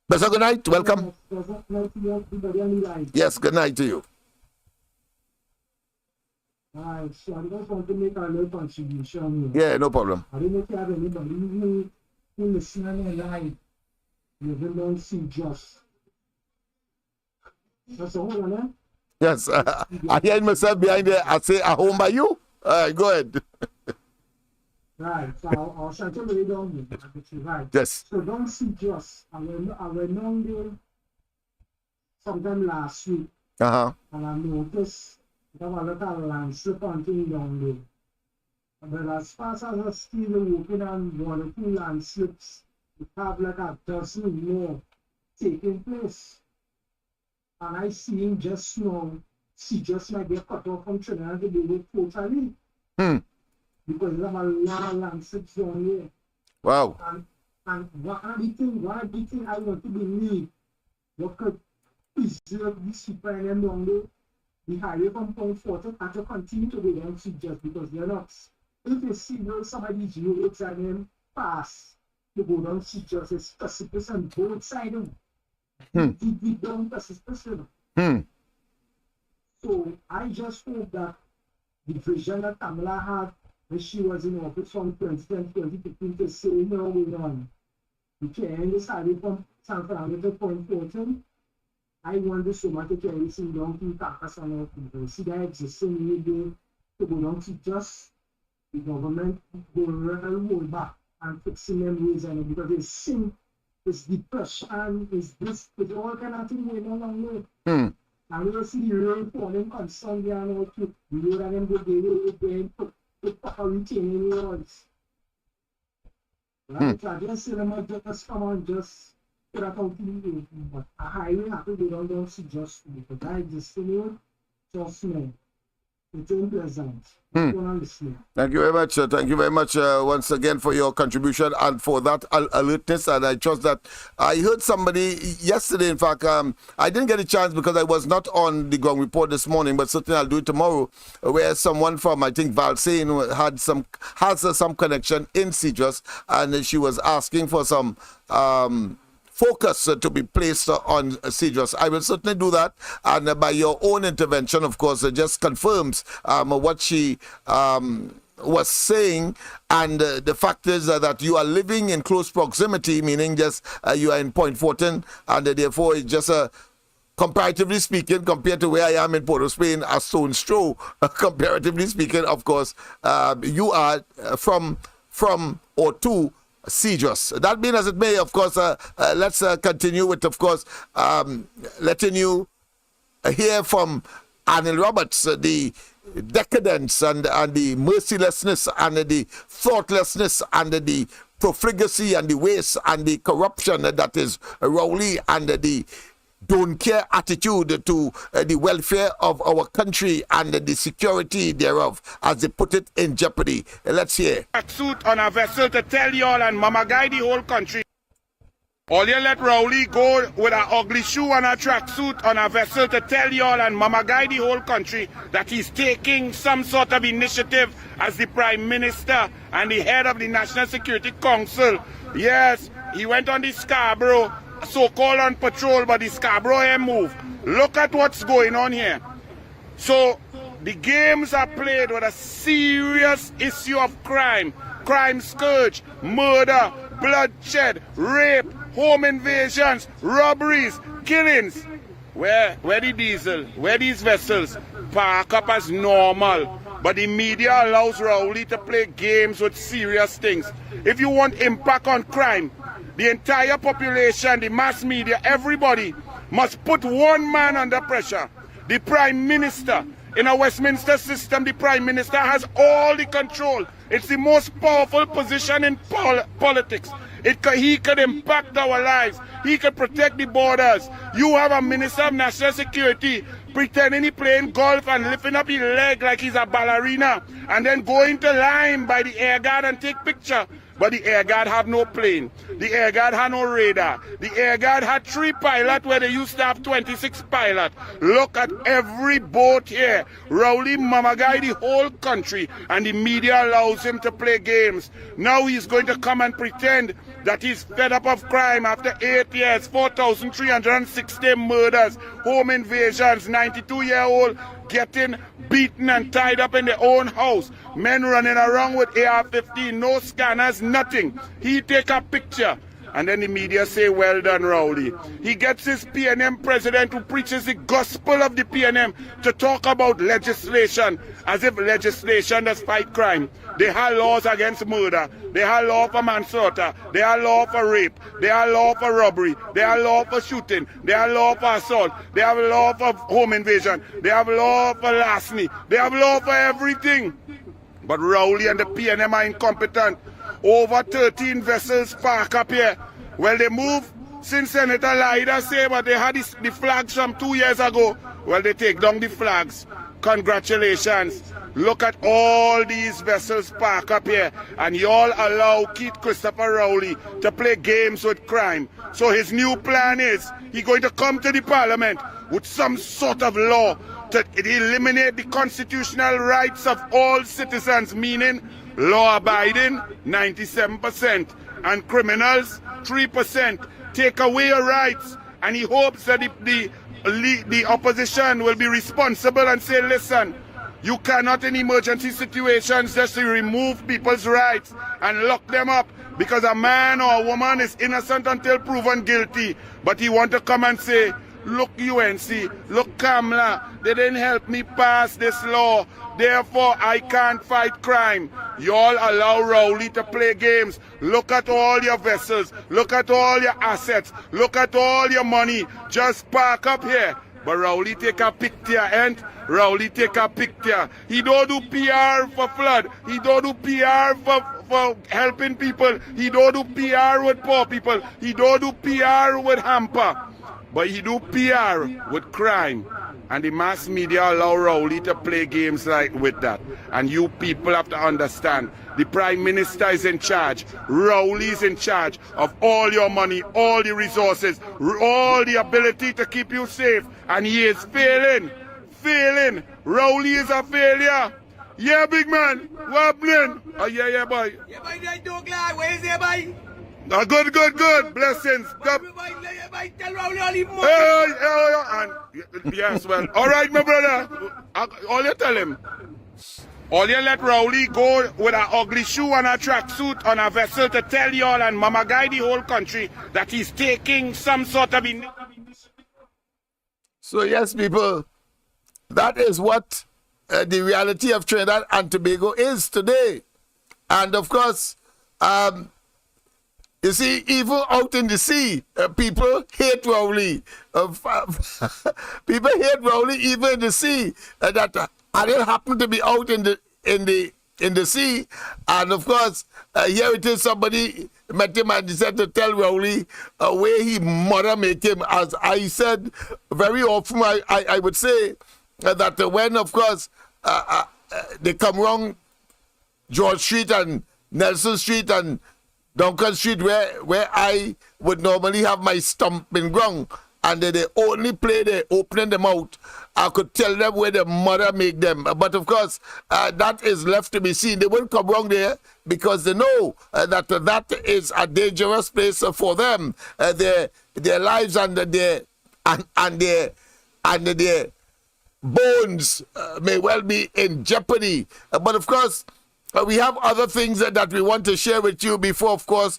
Pleasant good night. Welcome. Yes, good night to you. Alright, so I just want to make a little contribution here. Yeah, no problem. I don't know if you have anybody who listen and live. You don't see just. That's a whole one, Yes, I hear myself behind there. I say, "At home by you." Go ahead. Right, so I'll shut you way down. Right. Yes. So don't see just. I went on there sometime last week. And I noticed there was a little landslip on thing down there. But as fast as I still working on 1 or 2 landslips, we have like a dozen more taking place. And I see him just now, just might get cut off from Trinidad and Tobago totally. Because there's a lot of landslips down here. Wow. And one of the things I want to believe, what could preserve these people and them down there, the highway from Point 40 and to continue to go down to just because they're not. If you see where some of these roads and them pass, to go down to just a precipice on both sides. Deep down precipice. So I just hope that the vision that Kamala had when she was in office from 2010 to 2015 to say no way on. You can't just highway from San Fernando to Point 14. I wonder so much if you're listening down to Takas and all people. See that existing need to go down to just the government go roll back and fixing them ways and because they sing this depression, is this with all kind of thing going on along there. And we see the rain falling constantly and all too. The road and them go there put proper retaining walls. Right? I just say them just come on just put that out in the but a highway have to go down to just because that existing road, just me. It's unpleasant. Thank you very much. Thank you very much once again for your contribution and for that alertness. And I trust that I heard somebody yesterday. In fact, I didn't get a chance because I was not on the ground report this morning, but certainly I'll do it tomorrow. Where someone from I think Valsain has some connection in Cedros, and she was asking for some focus to be placed on Cedros. I will certainly do that, and by your own intervention, of course, it just confirms what she was saying, and the fact is that you are living in close proximity, meaning just you are in Point 14, and therefore it's just comparatively speaking, compared to where I am in Port of Spain, a stone's throw, comparatively speaking, of course, you are from or to Cedros. That being as it may, of course, let's continue with, of course, letting you hear from Arnold Roberts, the decadence and the mercilessness and the thoughtlessness and the profligacy and the waste and the corruption that is Rowley and the don't care attitude to the welfare of our country and the security thereof as they put it in jeopardy. Let's hear. A suit on a vessel to tell y'all and mama guide the whole country. All you let Rowley go with an ugly shoe and a tracksuit on a vessel to tell y'all and mama guide the whole country that he's taking some sort of initiative as the Prime Minister and the head of the National Security Council. Yes, he went on the Scarborough, so-called on patrol, but the Scarborough move. Look at what's going on here. So the games are played with a serious issue of crime, crime scourge, murder, bloodshed, rape, home invasions, robberies, killings. Where the diesel, where these vessels park up as normal, but the media allows Rowley to play games with serious things. If you want impact on crime, the entire population, the mass media, everybody must put one man under pressure. The Prime Minister. In a Westminster system, the Prime Minister has all the control. It's the most powerful position in politics. He could impact our lives. He could protect the borders. You have a Minister of National Security pretending he playing golf and lifting up his leg like he's a ballerina and then going to line by the air guard and take picture. But the air guard have no plane. The air guard had no radar. The air guard had 3 pilots where they used to have 26 pilots. Look at every boat here. Rowley mamagai the whole country, and the media allows him to play games. Now he's going to come and pretend that he's fed up of crime after 8 years, 4,360 murders, home invasions, 92-year-old getting beaten and tied up in their own house, men running around with AR-15, no scanners, nothing. He take a picture, and then the media say, well done, Rowley. He gets his PNM president who preaches the gospel of the PNM to talk about legislation, as if legislation does fight crime. They have laws against murder. They have law for manslaughter. They have law for rape. They have law for robbery. They have law for shooting. They have law for assault. They have law for home invasion. They have law for larceny. They have law for everything. But Rowley and the PNM are incompetent. Over 13 vessels park up here. Well, they move since Senator Lida say, but they had the flags from 2 years ago. Well, they take down the flags. Congratulations. Look at all these vessels park up here, and you all allow Keith Christopher Rowley to play games with crime. So his new plan is he's going to come to the parliament with some sort of law to eliminate the constitutional rights of all citizens, meaning law-abiding 97% and criminals 3%. Take away your rights, and he hopes that the opposition will be responsible and say, listen, you cannot in emergency situations just remove people's rights and lock them up because a man or a woman is innocent until proven guilty. But he want to come and say, look UNC, look Kamala, they didn't help me pass this law, therefore I can't fight crime. You all allow Rowley to play games. Look at all your vessels, look at all your assets, look at all your money, just park up here. But Rowley take a picture, and Rowley take a picture. He don't do PR for flood. He don't do PR for helping people. He don't do PR with poor people. He don't do PR with hamper. But he do PR with crime. And the mass media allow Rowley to play games like with that. And you people have to understand, the Prime Minister is in charge. Rowley is in charge of all your money, all the resources, all the ability to keep you safe. And he is failing. Failing. Rowley is a failure. Yeah, big man. What happening? Oh, yeah, boy. Yeah, boy, I don't glad. Where is it, boy? Good. Blessings. Yes, well. All right, my brother. All you tell him. All you let Rowley go with an ugly shoe and a tracksuit on a vessel to tell you all and mama guide the whole country that he's taking some sort of... So yes, people, that is what the reality of Trinidad and Tobago is today. And of course, you see, even out in the sea, people hate Rowley. People hate Rowley even in the sea. I didn't happen to be out in the sea, and of course, here it is. Somebody met him and decided to tell Rowley where he mother make him. As I said very often, I would say that when, of course, they come wrong George Street and Nelson Street and Duncan Street, where I would normally have my stomping ground, and they only play there, opening them out. I could tell them where the mother make them. But of course, that is left to be seen. They won't come wrong there because they know that is a dangerous place for them. Their lives and their bones may well be in jeopardy. But of course, we have other things that we want to share with you before, of course,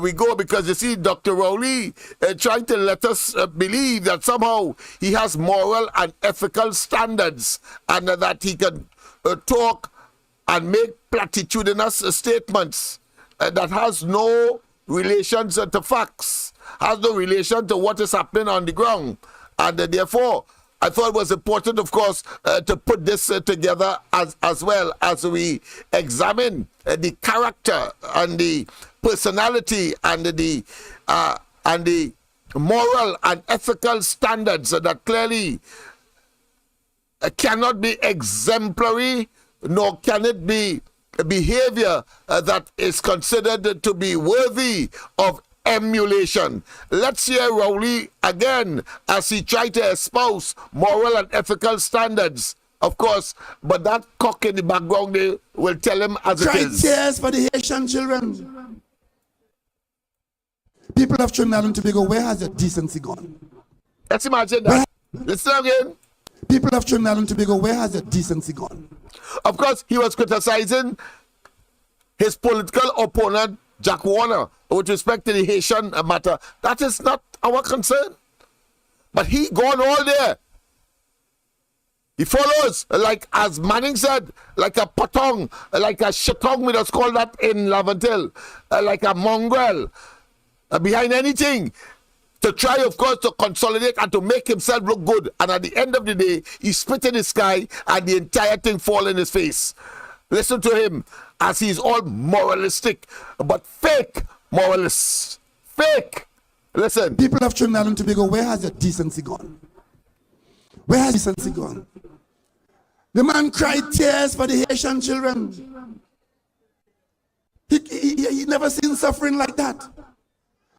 we go, because you see, Dr. Rowley trying to let us believe that somehow he has moral and ethical standards, and that he can talk and make platitudinous statements that has no relations to facts, has no relation to what is happening on the ground. And therefore, I thought it was important, of course, to put this together as well as we examine the character and the personality and the moral and ethical standards that clearly cannot be exemplary, nor can it be a behavior that is considered to be worthy of emulation. Let's hear Rowley again as he tried to espouse moral and ethical standards, of course, but that cock in the background there will tell him as it is. Tears for the Haitian children. People of Trinidad and Tobago, where has your decency gone? Let's imagine that. Listen again. People of Trinidad and Tobago, where has your decency gone? Of course, he was criticizing his political opponent, Jack Warner, with respect to the Haitian matter. That is not our concern. But he gone all there. He follows, like as Manning said, like a patong, like a shatong, we just call that in Laventille, like a mongrel, behind anything, to try, of course, to consolidate and to make himself look good. And at the end of the day, he spit in the sky and the entire thing fall in his face. Listen to him as he's all moralistic, but fake moralists. Fake. Listen. People of Trinidad and Tobago, where has your decency gone? Where has decency gone? The man cried tears for the Haitian children. He never seen suffering like that.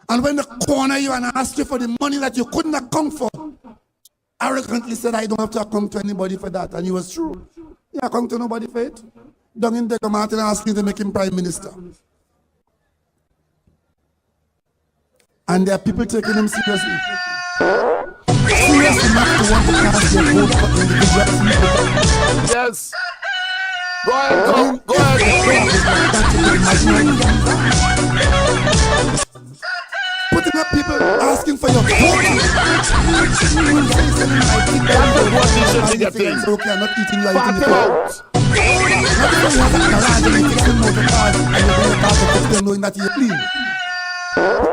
And when they corner you and ask you for the money that you couldn't have come for, arrogantly said, I don't have to come to anybody for that. And he was true. He didn't come to nobody for it. Down in Deco Martin asking to make him prime minister. And there are people taking him seriously. Serious enough to want to cast their vote for individuals. Yes. Go ahead, go ahead. Putting up people asking for your vote. Okay, I'm not eating you, I'm eating you. Not because you have a garage and you're fixing motor cars and you're bringing a car to fix them knowing that you're clean.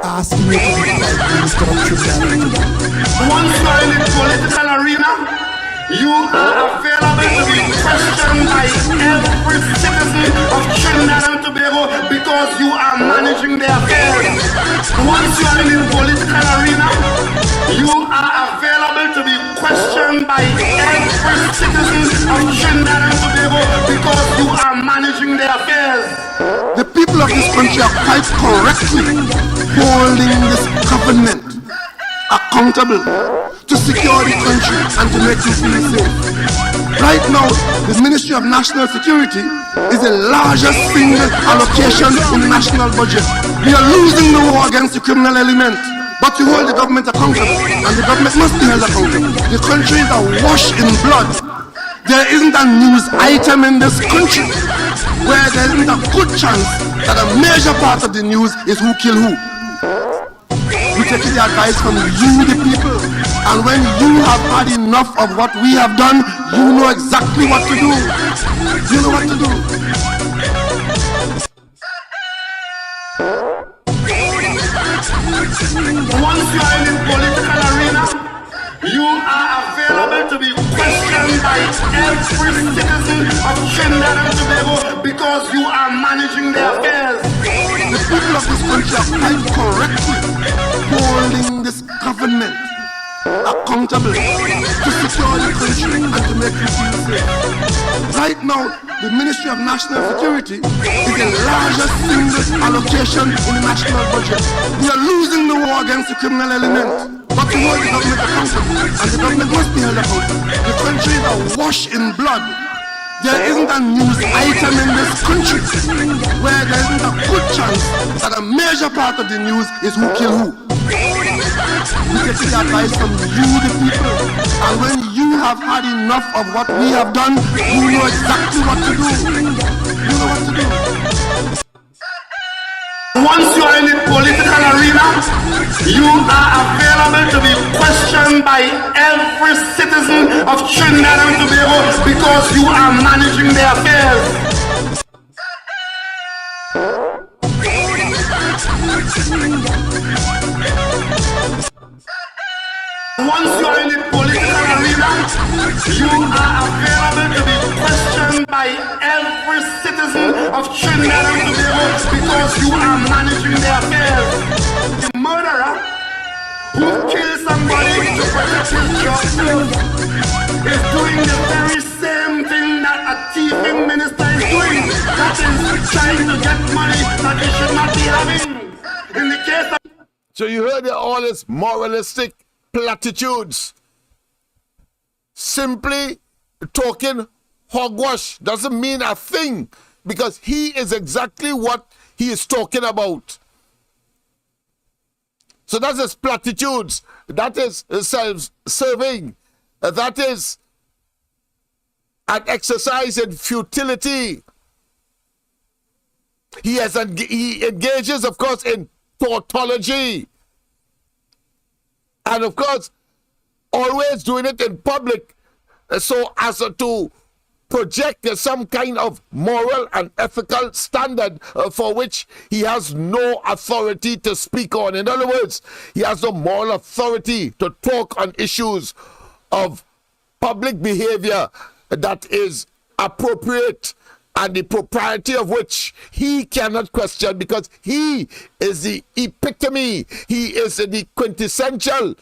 Asking you to be prime minister of Trinidad. Once you are in the political arena, you are available to be questioned by every citizen of Trinidad and Tobago because you are managing their affairs. Once you are in the political arena, you are available to be questioned by every citizen of Trinidad and Tobago because you are managing their affairs. The people of this country are quite correctly holding this government accountable to secure the country and to make you feel safe. Right now, the Ministry of National Security is the largest single allocation in the national budget. We are losing the war against the criminal element, but you hold the government accountable, and the government must be held accountable. The country is awash in blood. There isn't a news item in this country where there isn't a good chance that a major part of the news is who killed who. We take the advice from you, the people, and when you have had enough of what we have done, you know exactly what to do. You know what to do. Once you are in the political arena, you are available to be questioned by every citizen of Trinidad and Tobago because you are managing their affairs. The people of this country are quite correctly holding this government accountable to secure the country and to make you feel safe. Right now, the Ministry of National Security is the largest single allocation in the national budget. We are losing the war against the criminal element, but we hold the government accountable, and the government must be held accountable. The country is awash in blood. There isn't a news item in this country where there isn't a good chance that a major part of the news is who killed who. we're getting the advice from you, the people. And when you have had enough of what we have done, you know exactly what to do. You know what to do. Once you are in the political arena, you are available to be questioned by every citizen of Trinidad and Tobago because you are managing their affairs. Once you are in the political arena, you are available to be questioned by every citizen of Trinidad and Tobago because you are managing their affairs. The murderer who kills somebody to protect his job is doing the very same thing that a thieving minister is doing. That is trying to get money that he should not be having. In the case of... So you heard all this moralistic platitudes. Simply talking hogwash doesn't mean a thing, because he is exactly what he is talking about. So that's his platitudes. That is self-serving. That is an exercise in futility. He engages, of course, in tautology. And of course, always doing it in public so as to project some kind of moral and ethical standard for which he has no authority to speak on. In other words, he has no moral authority to talk on issues of public behavior that is appropriate and the propriety of which he cannot question, because he is the epitome, he is the quintessential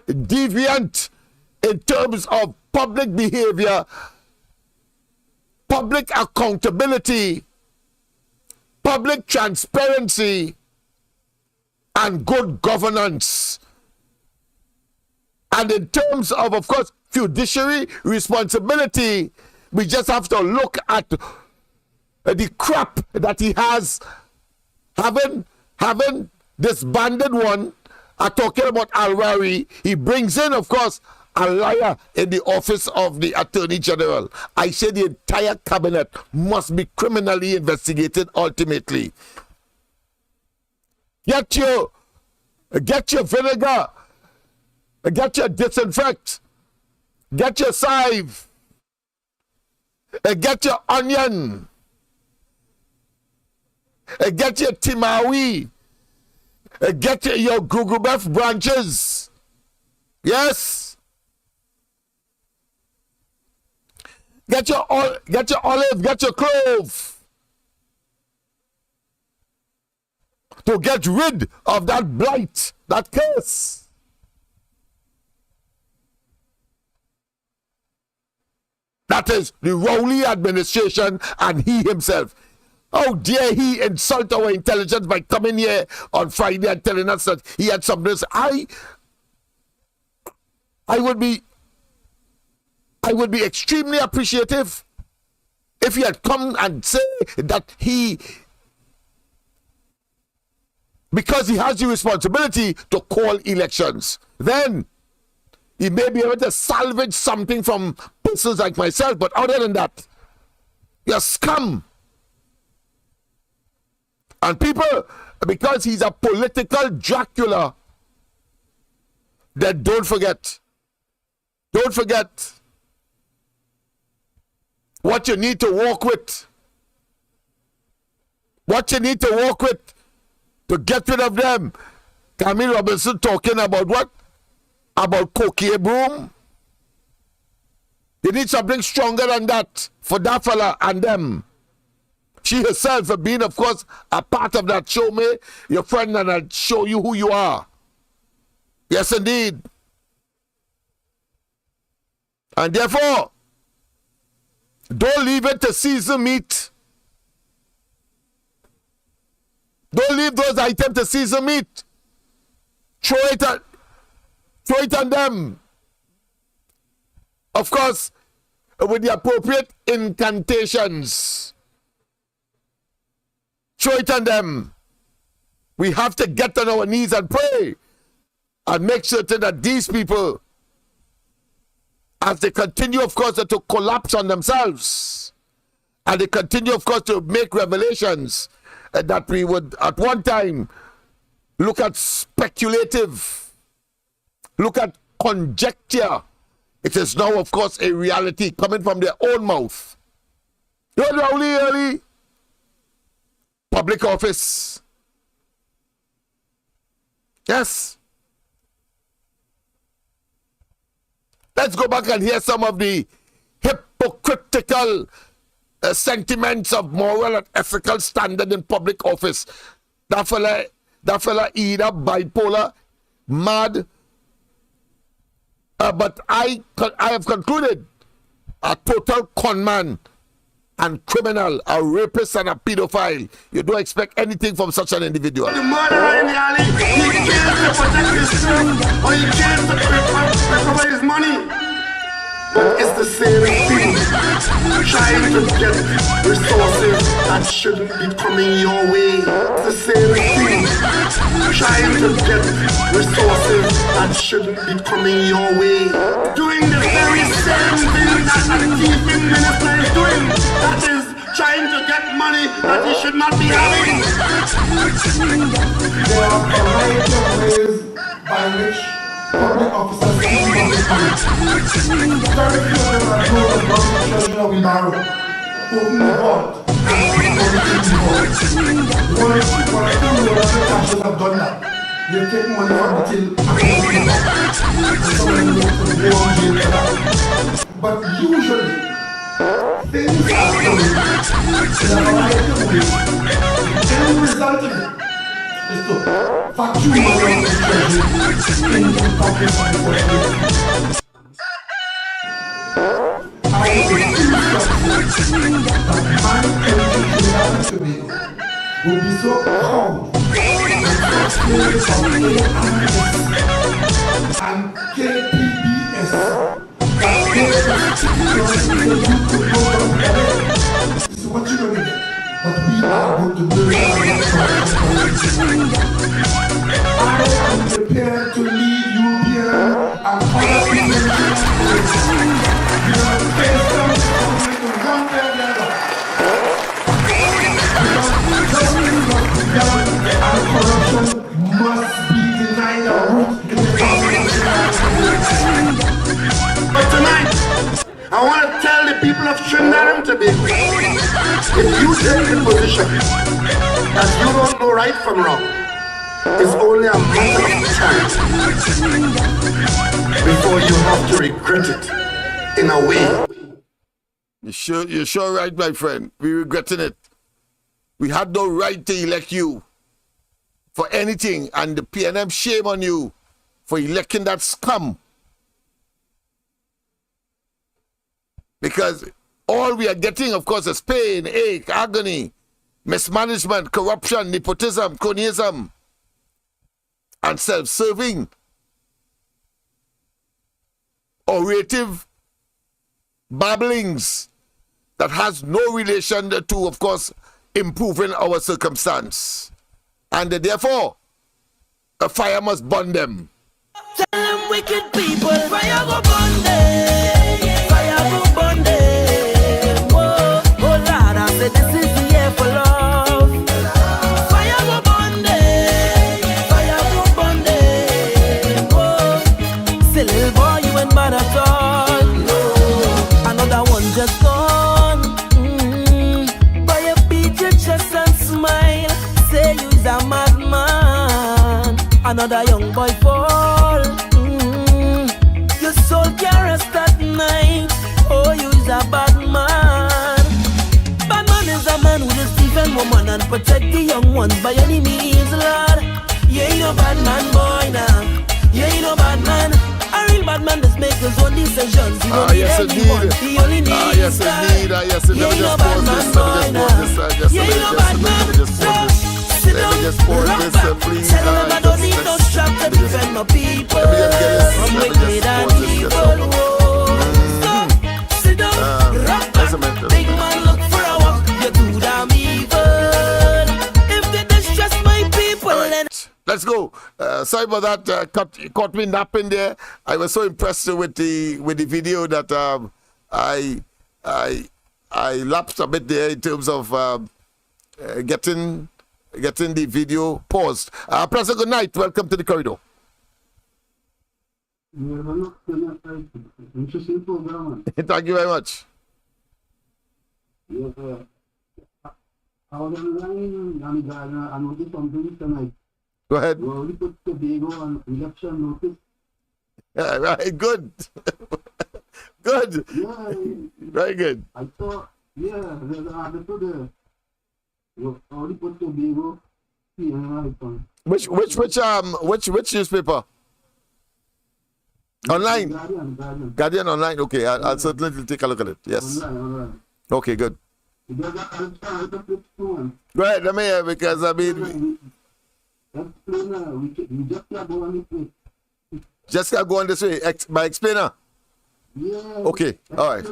deviant in terms of public behavior, public accountability, public transparency, and good governance. And in terms of course, fiduciary responsibility, we just have to look at the crap that he has, having disbanded one. I'm talking about Alwari. He brings in, of course, a liar in the office of the Attorney General. I say the entire cabinet must be criminally investigated ultimately. Get your vinegar, get your disinfect, get your salve, get your onion, get your timawi, get your gugubef branches. Yes. Get your olive, get your clove, to get rid of that blight, that curse. That is the Rowley administration and he himself. How dare he insult our intelligence by coming here on Friday and telling us that he had something to say. I would be extremely appreciative if he had come and say that because he has the responsibility to call elections, then he may be able to salvage something from persons like myself. But other than that, you're scum. And people, because he's a political Dracula, then don't forget what you need to walk with. What you need to walk with to get rid of them. Camille Robinson talking about what? About cocaine broom. You need something stronger than that for that fella and them. She herself being, of course, a part of that. Show me your friend and I'll show you who you are. Yes, indeed. And therefore, don't leave it to season meat. Don't leave those items to season meat. Throw it on them. Of course, with the appropriate incantations. Throw it on them. We have to get on our knees and pray and make certain that these people, as they continue, of course, to collapse on themselves, and they continue, of course, to make revelations that we would, at one time, look at speculative, look at conjecture. It is now, of course, a reality coming from their own mouth. You know, Rowley, public office. Yes. Let's go back and hear some of the hypocritical sentiments of moral and ethical standard in public office. That fella either bipolar, mad, but I have concluded a total conman and criminal, a rapist and a pedophile. You don't expect anything from such an individual. The murderer in the alley, he kills to protect his son, or he kills to recover his money. But it's the same thing, trying to get resources that shouldn't be coming your way. It's the same thing, trying to get resources that shouldn't be coming your way. Doing the very same thing that a thieving minister is doing. That is trying to get money that he should not be having. There are a variety of ways by which public officers keep public money. Very few of them are told that government treasurer will borrow, open the vault, and put money in the vault. One or two local cashiers have done that. They've taken money from the till and put it in the vault. And some of them go to jail for that. But usually, things are done in a variety of ways. The end result of it is to factory money out of the treasury into the pockets of the workers. I refuse to accept that my country, Trinidad and Tobago, will be so proud and so afraid of ARS and KPBS that they particularly you could go down the way. This is what you're going to get. But we are going to build I am prepared to lead European and other people to face them to one way or the other. Because justice must be done and corruption must be denied a root in the government. But tonight, I want to tell the people of Trinidad and Tobago, if you take the position that you don't know right from wrong, it's only a matter of time before you have to regret it in a way. You're sure right, my friend. We're regretting it. We had no right to elect you for anything, and the PNM shame on you for electing that scum. Because all we are getting, of course, is pain, ache, agony, mismanagement, corruption, nepotism, cronyism, and self-serving, orative babblings that has no relation to, of course, improving our circumstance. And therefore, a fire must burn them. Tell them wicked people, fire go burn them, fire go burn them. Whoa, oh Lord, I said this is the year for love. Fire go burn them, fire go burn them. Whoa, say little boy, you ain't bad at all. No, another one just gone. Boy, you beat your chest and smile. Say you's a madman. Another young boy fall. Your soul can't rest at night. Oh, you's a bad man. Bad man is a man who just defend woman and protect the young ones by any means, Lord. You ain't no bad man, boy, now. You ain't no bad man. A real bad man just make his own decisions. He don't need anyone. He only needs God. You ain't no bad man, boy, now. You ain't no bad man. Sit down, rock back. Tell them I don't need no strap to defend my people from wicked and evil. So, sit down, rock back. Big man, look for a walk. You do damn evil. If they distress my people, Sorry about that. Caught me napping there. I was so impressed with the video that I lapsed a bit there in terms of getting the video paused. President, good night. Welcome to the corridor. Interesting program. Thank you very much. Yeah. I was online and I noticed something tonight. Go ahead. We put Tobago on election notice. Yeah, right. Good. Good. Yeah. Very good. I thought, there's an article there. We already put Tobago. Which newspaper? Online? Guardian online. Okay, I'll certainly take a look at it. Yes. Online. Okay, good. Go ahead, let me hear, because I mean, just can't go on this way. My explainer. Okay, all right.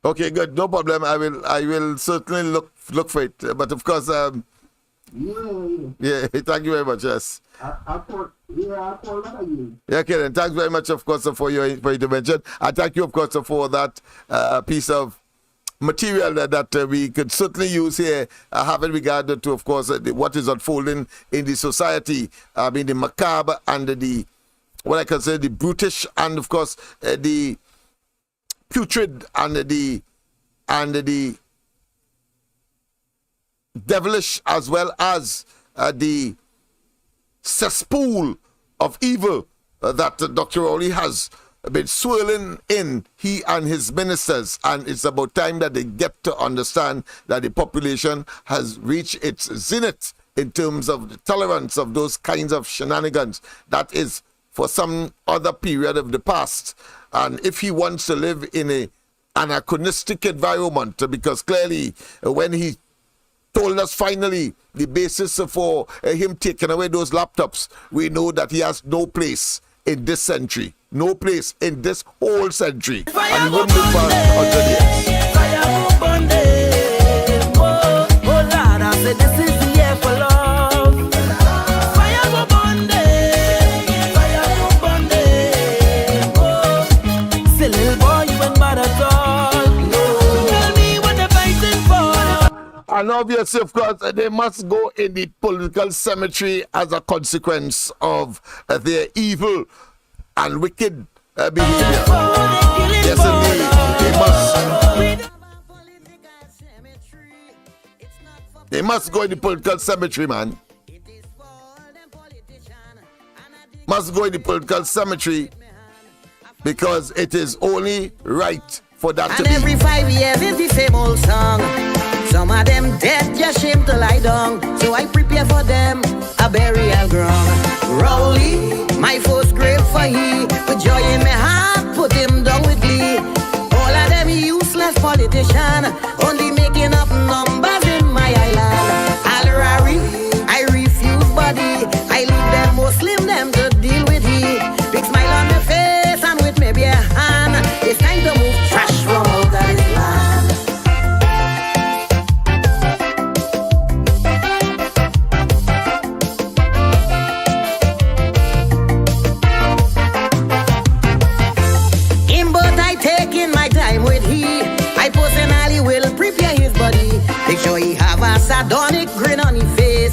Okay, good. No problem. I will certainly look for it. But of course, yeah. Thank you very much. Yes. Yeah, okay, then thanks very much, of course, for your intervention. I thank you, of course, for that piece of material that we could certainly use here, having regard to, of course, what is unfolding in the society. I mean, the macabre and the, what I consider the brutish, and of course, the putrid and the devilish, as well as the cesspool of evil that Dr. Rowley has been swirling in, he and his ministers. And it's about time that they get to understand that the population has reached its zenith in terms of the tolerance of those kinds of shenanigans. That is for some other period of the past. And if he wants to live in an anachronistic environment, because clearly when he told us finally the basis for him taking away those laptops, we know that he has no place in this century, no place in this whole century, and he wouldn't live for 100 years. This is the year for love. Fire go burn them, fire go burn them. Say little boy, you ain't bad at all. Tell me what they're fighting for. And obviously, of course, they must go in the political cemetery as a consequence of their evil and wicked behavior. Yes, indeed, they must. They must go in the political cemetery, man. Must go in the political cemetery, because it is only right for that and to be. And every 5 years is the same old song. Some of them dead, just shame to lie down. So I prepare for them a burial ground. Rowley, my first grave for he. With joy in my heart, put him down with glee. All of them useless politician, only making up numbers in my island. Alrari, I refuse body. I leave them Muslim, them to deal with he. Big smile on my face and with maybe a hand. It's time to move trash from out of this land. Make sure he have a sardonic grin on his face.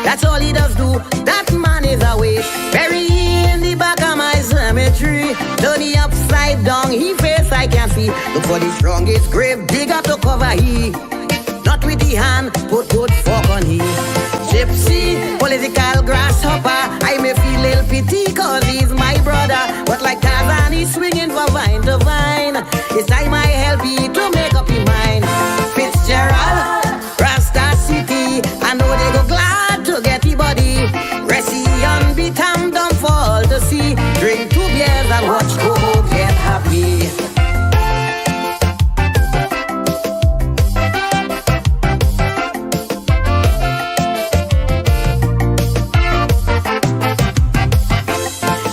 That's all he does do. That man is a waste. Bury in the back of my cemetery. Turn he upside down, he face I can see. Look for the strongest grave digger to cover he. Not with the hand, put good fork on he. Gypsy, political grasshopper. I may feel little pity cause he's my brother. But like Tarzan, he's swinging from vine to vine. It's time I help you to make up your mind. Fitzgerald, Rasta City, I know they go glad to get the body. Resi unbeaten, don't fall to sea. Drink 2 beers and watch Coco get happy.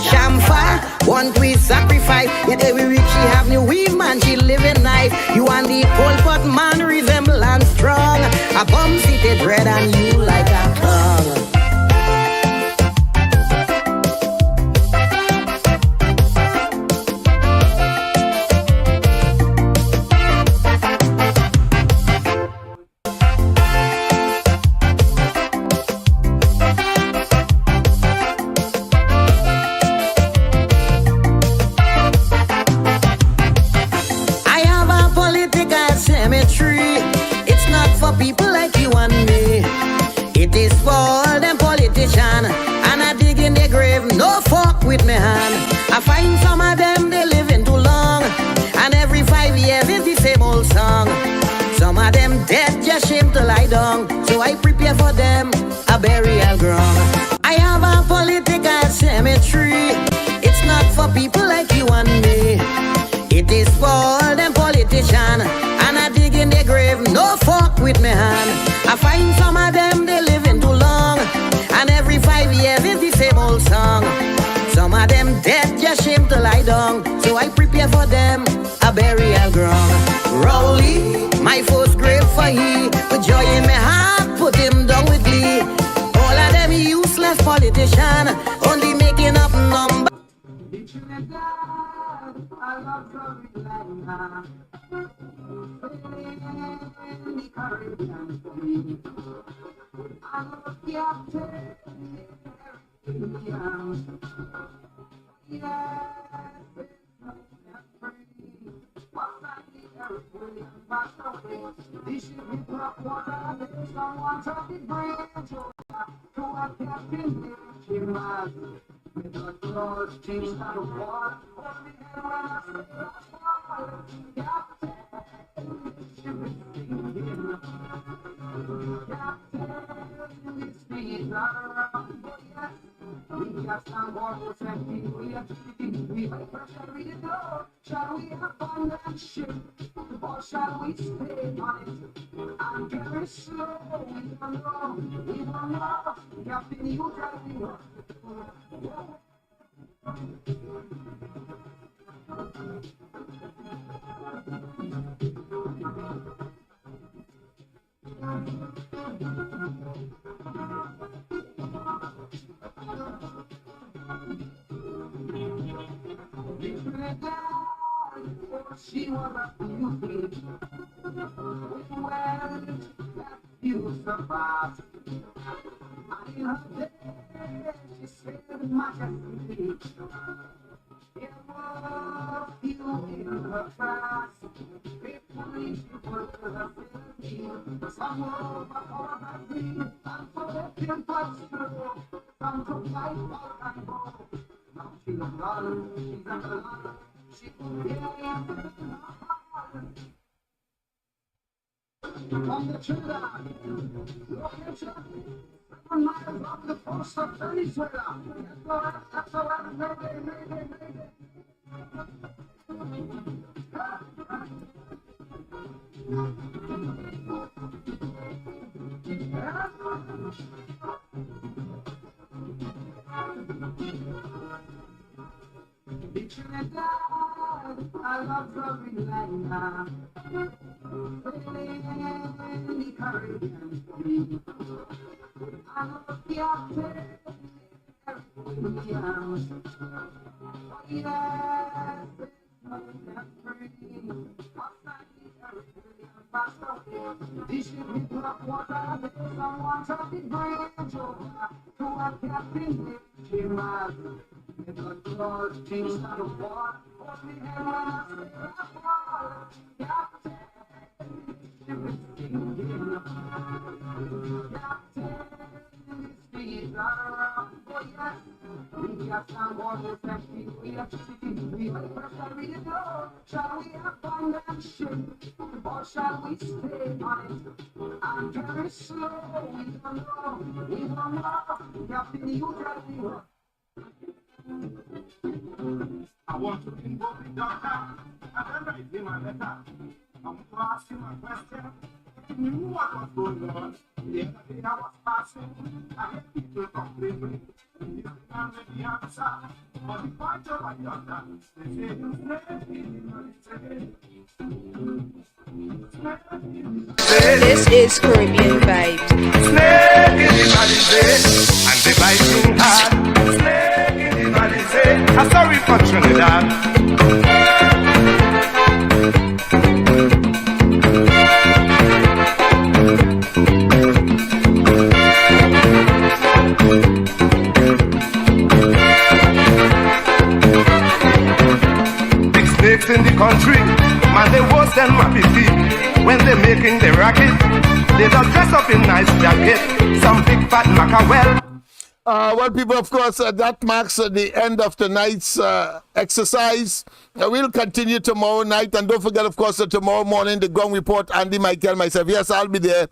Shamfa, one twist sacrifice. Yet every week she have new weave, man, she living nice. You and the cold pot man resemble and strong. A bum seated red and you like a tongue. with me hand. I find some of them they living too long, and every 5 years it's the same old song. Some of them dead, just shame to lie down, so I prepare for them a burial ground. I have a political cemetery. It's not for people like you and me. It is for all them politicians, and I dig in their grave, no fuck with me hand. I find some of them they living too long, and every 5 years it's the same old song. Some of them dead, just shame to lie down, so I prepare for them a burial ground. Rowley, my first grave for he, with joy in my heart, put him down with glee. All of them useless politicians, only making up numbers. Shall we have fun and shit, or shall we stay on it? I'm very slow, we don't know, Captain, you drive me up. She was a beauty, well, that you survived. And in her day, she said, Majesty, there were few in her class. Faithfully she was a Philippine. Some were over that green, and for the pin touch through. Some took life out and go. Now she's a dollar, she's a dollar. She could be on the Trinidad, location 7 miles off the coast of Venezuela. That's all right, mayday. I love loving Lena, in the Caribbean Sea. I love the Captain, Williams. Oh yes, it's not that free. Outside the Caribbean Basket, this ship is black water. There's someone trying to bridge over to a captain with Jimas. It's a close change of the war. Shall we have fun and shit, or shall we stay on it? I'm very slow, we don't know, Captain, you drive me up. I want to invoke the doctor, and then write him a letter. I want to ask him a question. He knew what was going on. The other day I was passing, I heard people complaining. He didn't have the answer. But the point of my doctor, they say his name is This is Caribbean Vibes. Snake in the valley say, and they biting hard. Snake in the valley say, I'm sorry for Trinidad. Big snakes in the country, man, they worse than Mappy feet. When they making the racket, they just dress up in nice jacket. Some big fat mackerel. Well, people, of course, that marks the end of tonight's exercise. We'll continue tomorrow night. And don't forget, of course, tomorrow morning, the Ground Report, Andy, Michael, myself. Yes, I'll be there.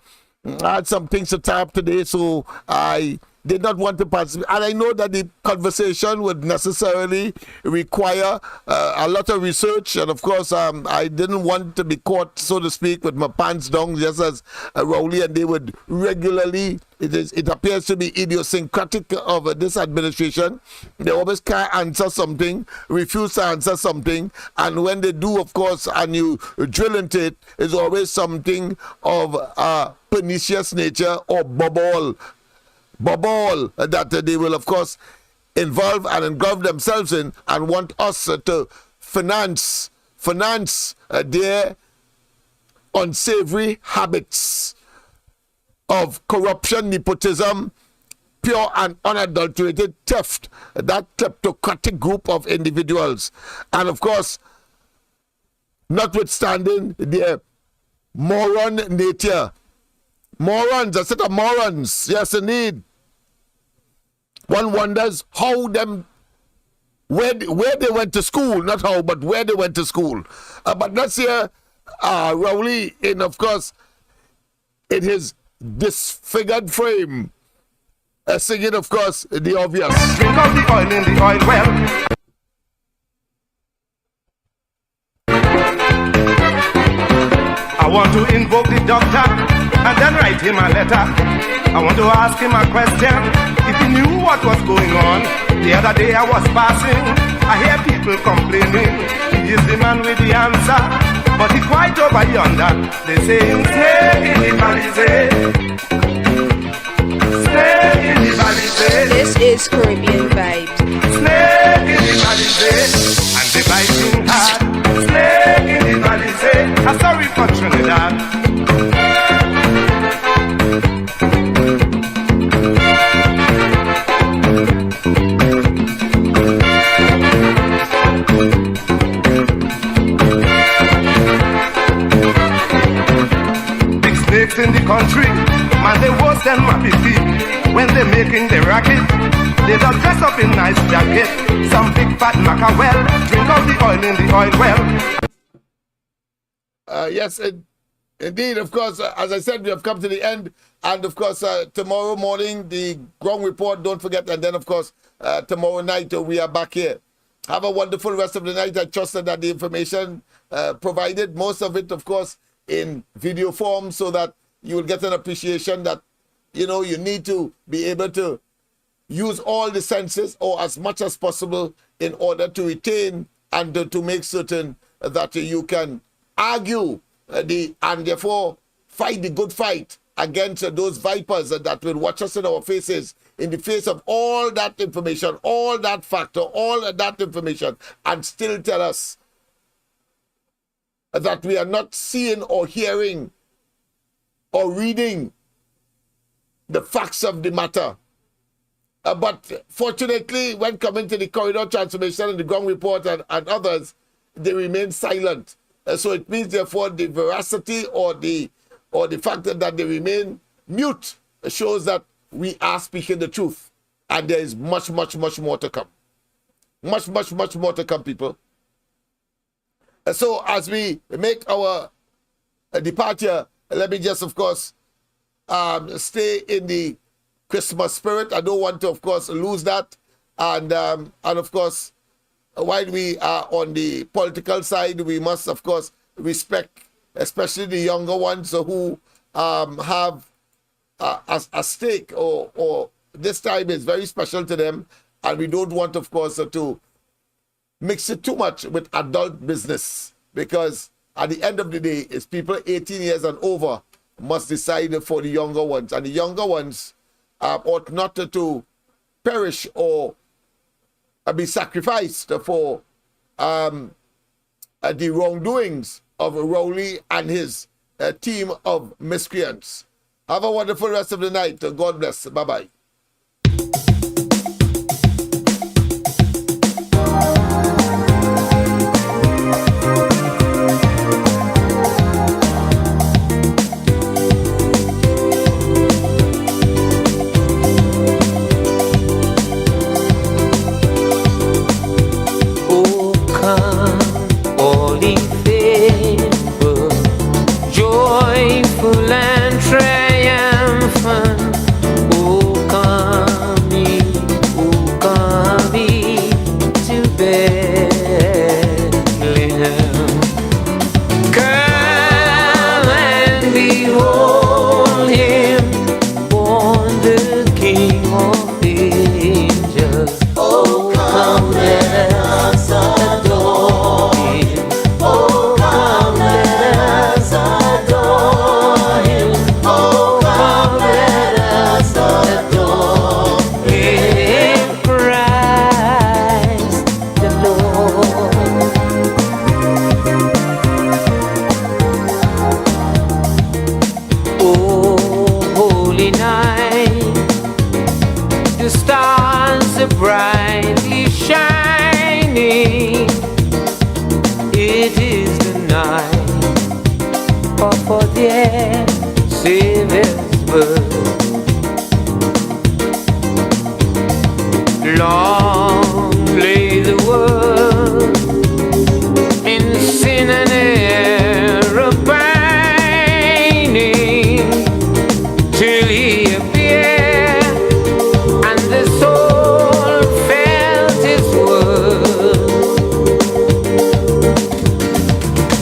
I had some things to tie up today, so I did not want to participate. And I know that the conversation would necessarily require a lot of research. And of course, I didn't want to be caught, so to speak, with my pants down, just as Rowley, and they would regularly, it appears to be idiosyncratic of this administration. They always can't answer something, refuse to answer something. And when they do, of course, and you drill into it, it's always something of pernicious nature or bubble that they will, of course, involve and engulf themselves in, and want us to finance their unsavory habits of corruption, nepotism, pure and unadulterated theft, that kleptocratic group of individuals. And of course, notwithstanding their moron nature, morons, a set of morons, yes indeed. One wonders how where they went to school, not how, but where they went to school. But let's hear Rowley in, of course, in his disfigured frame, singing, of course, the obvious. Drink out the oil in the oil well. I want to invoke the doctor and then write him a letter. I want to ask him a question. If he knew what was going on, the other day I was passing, I hear people complaining. He is the man with the answer, but he quite over yonder. They say, stay in the Palisade. Stay in the Palisade. This is Caribbean Vibes. Stay in the Palisade, and the biting hard. Stay in the Palisade. I'm sorry for Trinidad. In the country, man, they worse than Mappy feet. When they making the racket, they just dress up in nice jacket. Some big fat mackerel, drink out the oil in the oil well. Yes, indeed, of course, as I said, we have come to the end. And of course, tomorrow morning, the Ground Report, don't forget. And then, of course, tomorrow night, we are back here. Have a wonderful rest of the night. I trust that the information provided, most of it, of course, in video form, so that you will get an appreciation that, you know, you need to be able to use all the senses, or as much as possible, in order to retain and to make certain that you can argue and therefore fight the good fight against those vipers that will watch us in our faces, in the face of all that information, all that factor, all that information, and still tell us that we are not seeing or hearing or reading the facts of the matter. But fortunately, when coming to the corridor transformation and the Ground Report and others, they remain silent. So it means, therefore, the veracity or the fact that they remain mute shows that we are speaking the truth. And there is much, much, much more to come. Much, much, much more to come, people. So as we make our departure, let me just, of course, stay in the Christmas spirit. I don't want to, of course, lose that. And of course, while we are on the political side, we must, of course, respect, especially the younger ones who have a stake, or this time is very special to them. And we don't want, of course, to mix it too much with adult business, because at the end of the day, it's people 18 years and over must decide for the younger ones. And the younger ones ought not to perish or be sacrificed for the wrongdoings of Rowley and his team of miscreants. Have a wonderful rest of the night. God bless. Bye-bye. It is the night for their Savior's birth. Long lay the world in sin and error pining, till he appeared and the soul felt his word.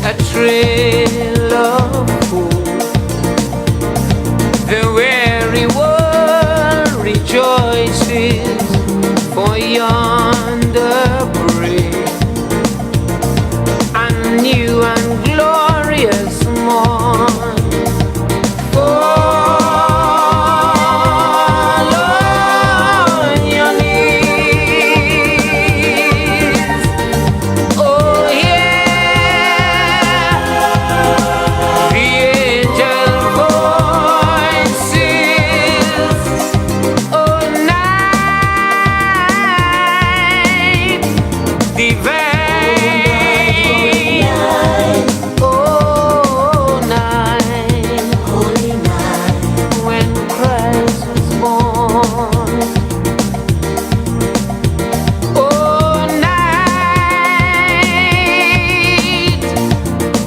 A trail of hope, the weary world rejoices, for yonder break a new and glorious morn. Fall on your knees, oh yeah, the angel voices, oh night divine, oh night, holy night, when Christ was born, oh night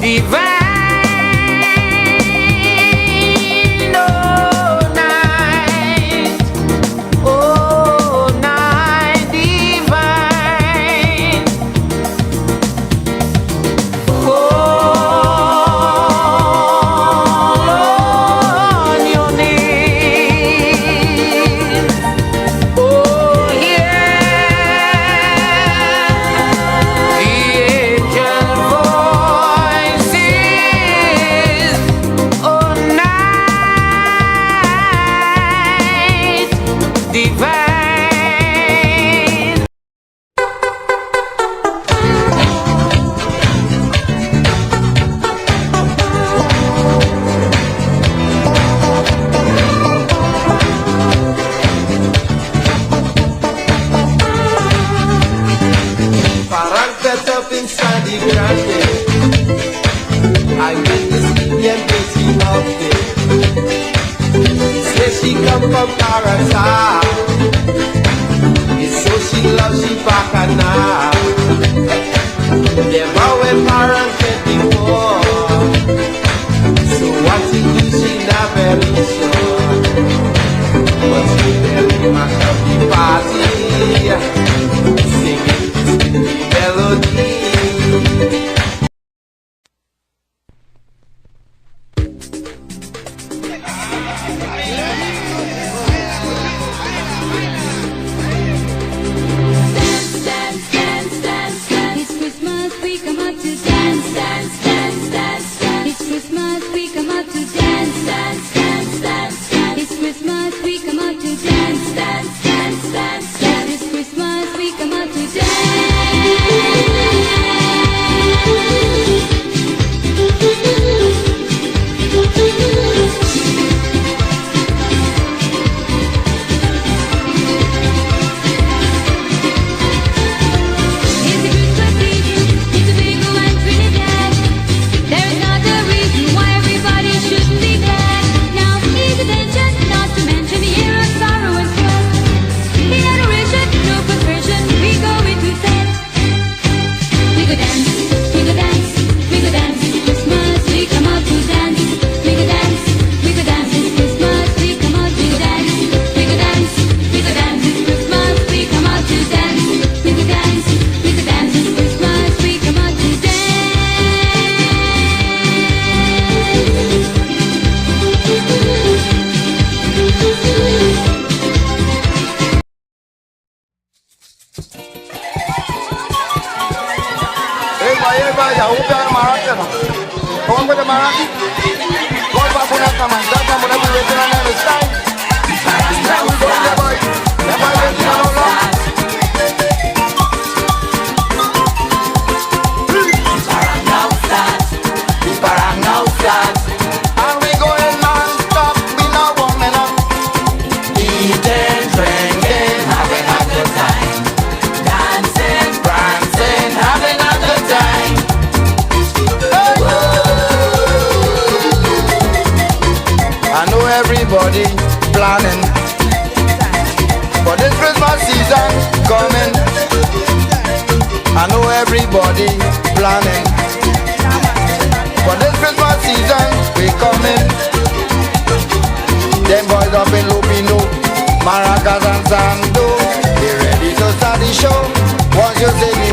divine, oh night divine. Fall on your knees, oh yeah, the angel voices, oh night divine. Parang set up inside the grande. I witnessed Indian beauty loved it. Say she come from Paratime. It's so she loves she back and now. Never when parents get the war. So what to do she not very sure. But she very much of the party. Singing the melody. It's Christmas, we come up to dance, dance, dance, dance. It's Christmas, we come up to dance, dance, dance, dance. It's Christmas, we come up to dance, dance, dance, dance. It's Christmas, we come up to dance. everybody planning for this Christmas season coming. I know everybody planning for this Christmas season we coming. Them boys up in Lupino, Maracas and Sando, they ready to start the show. Once you say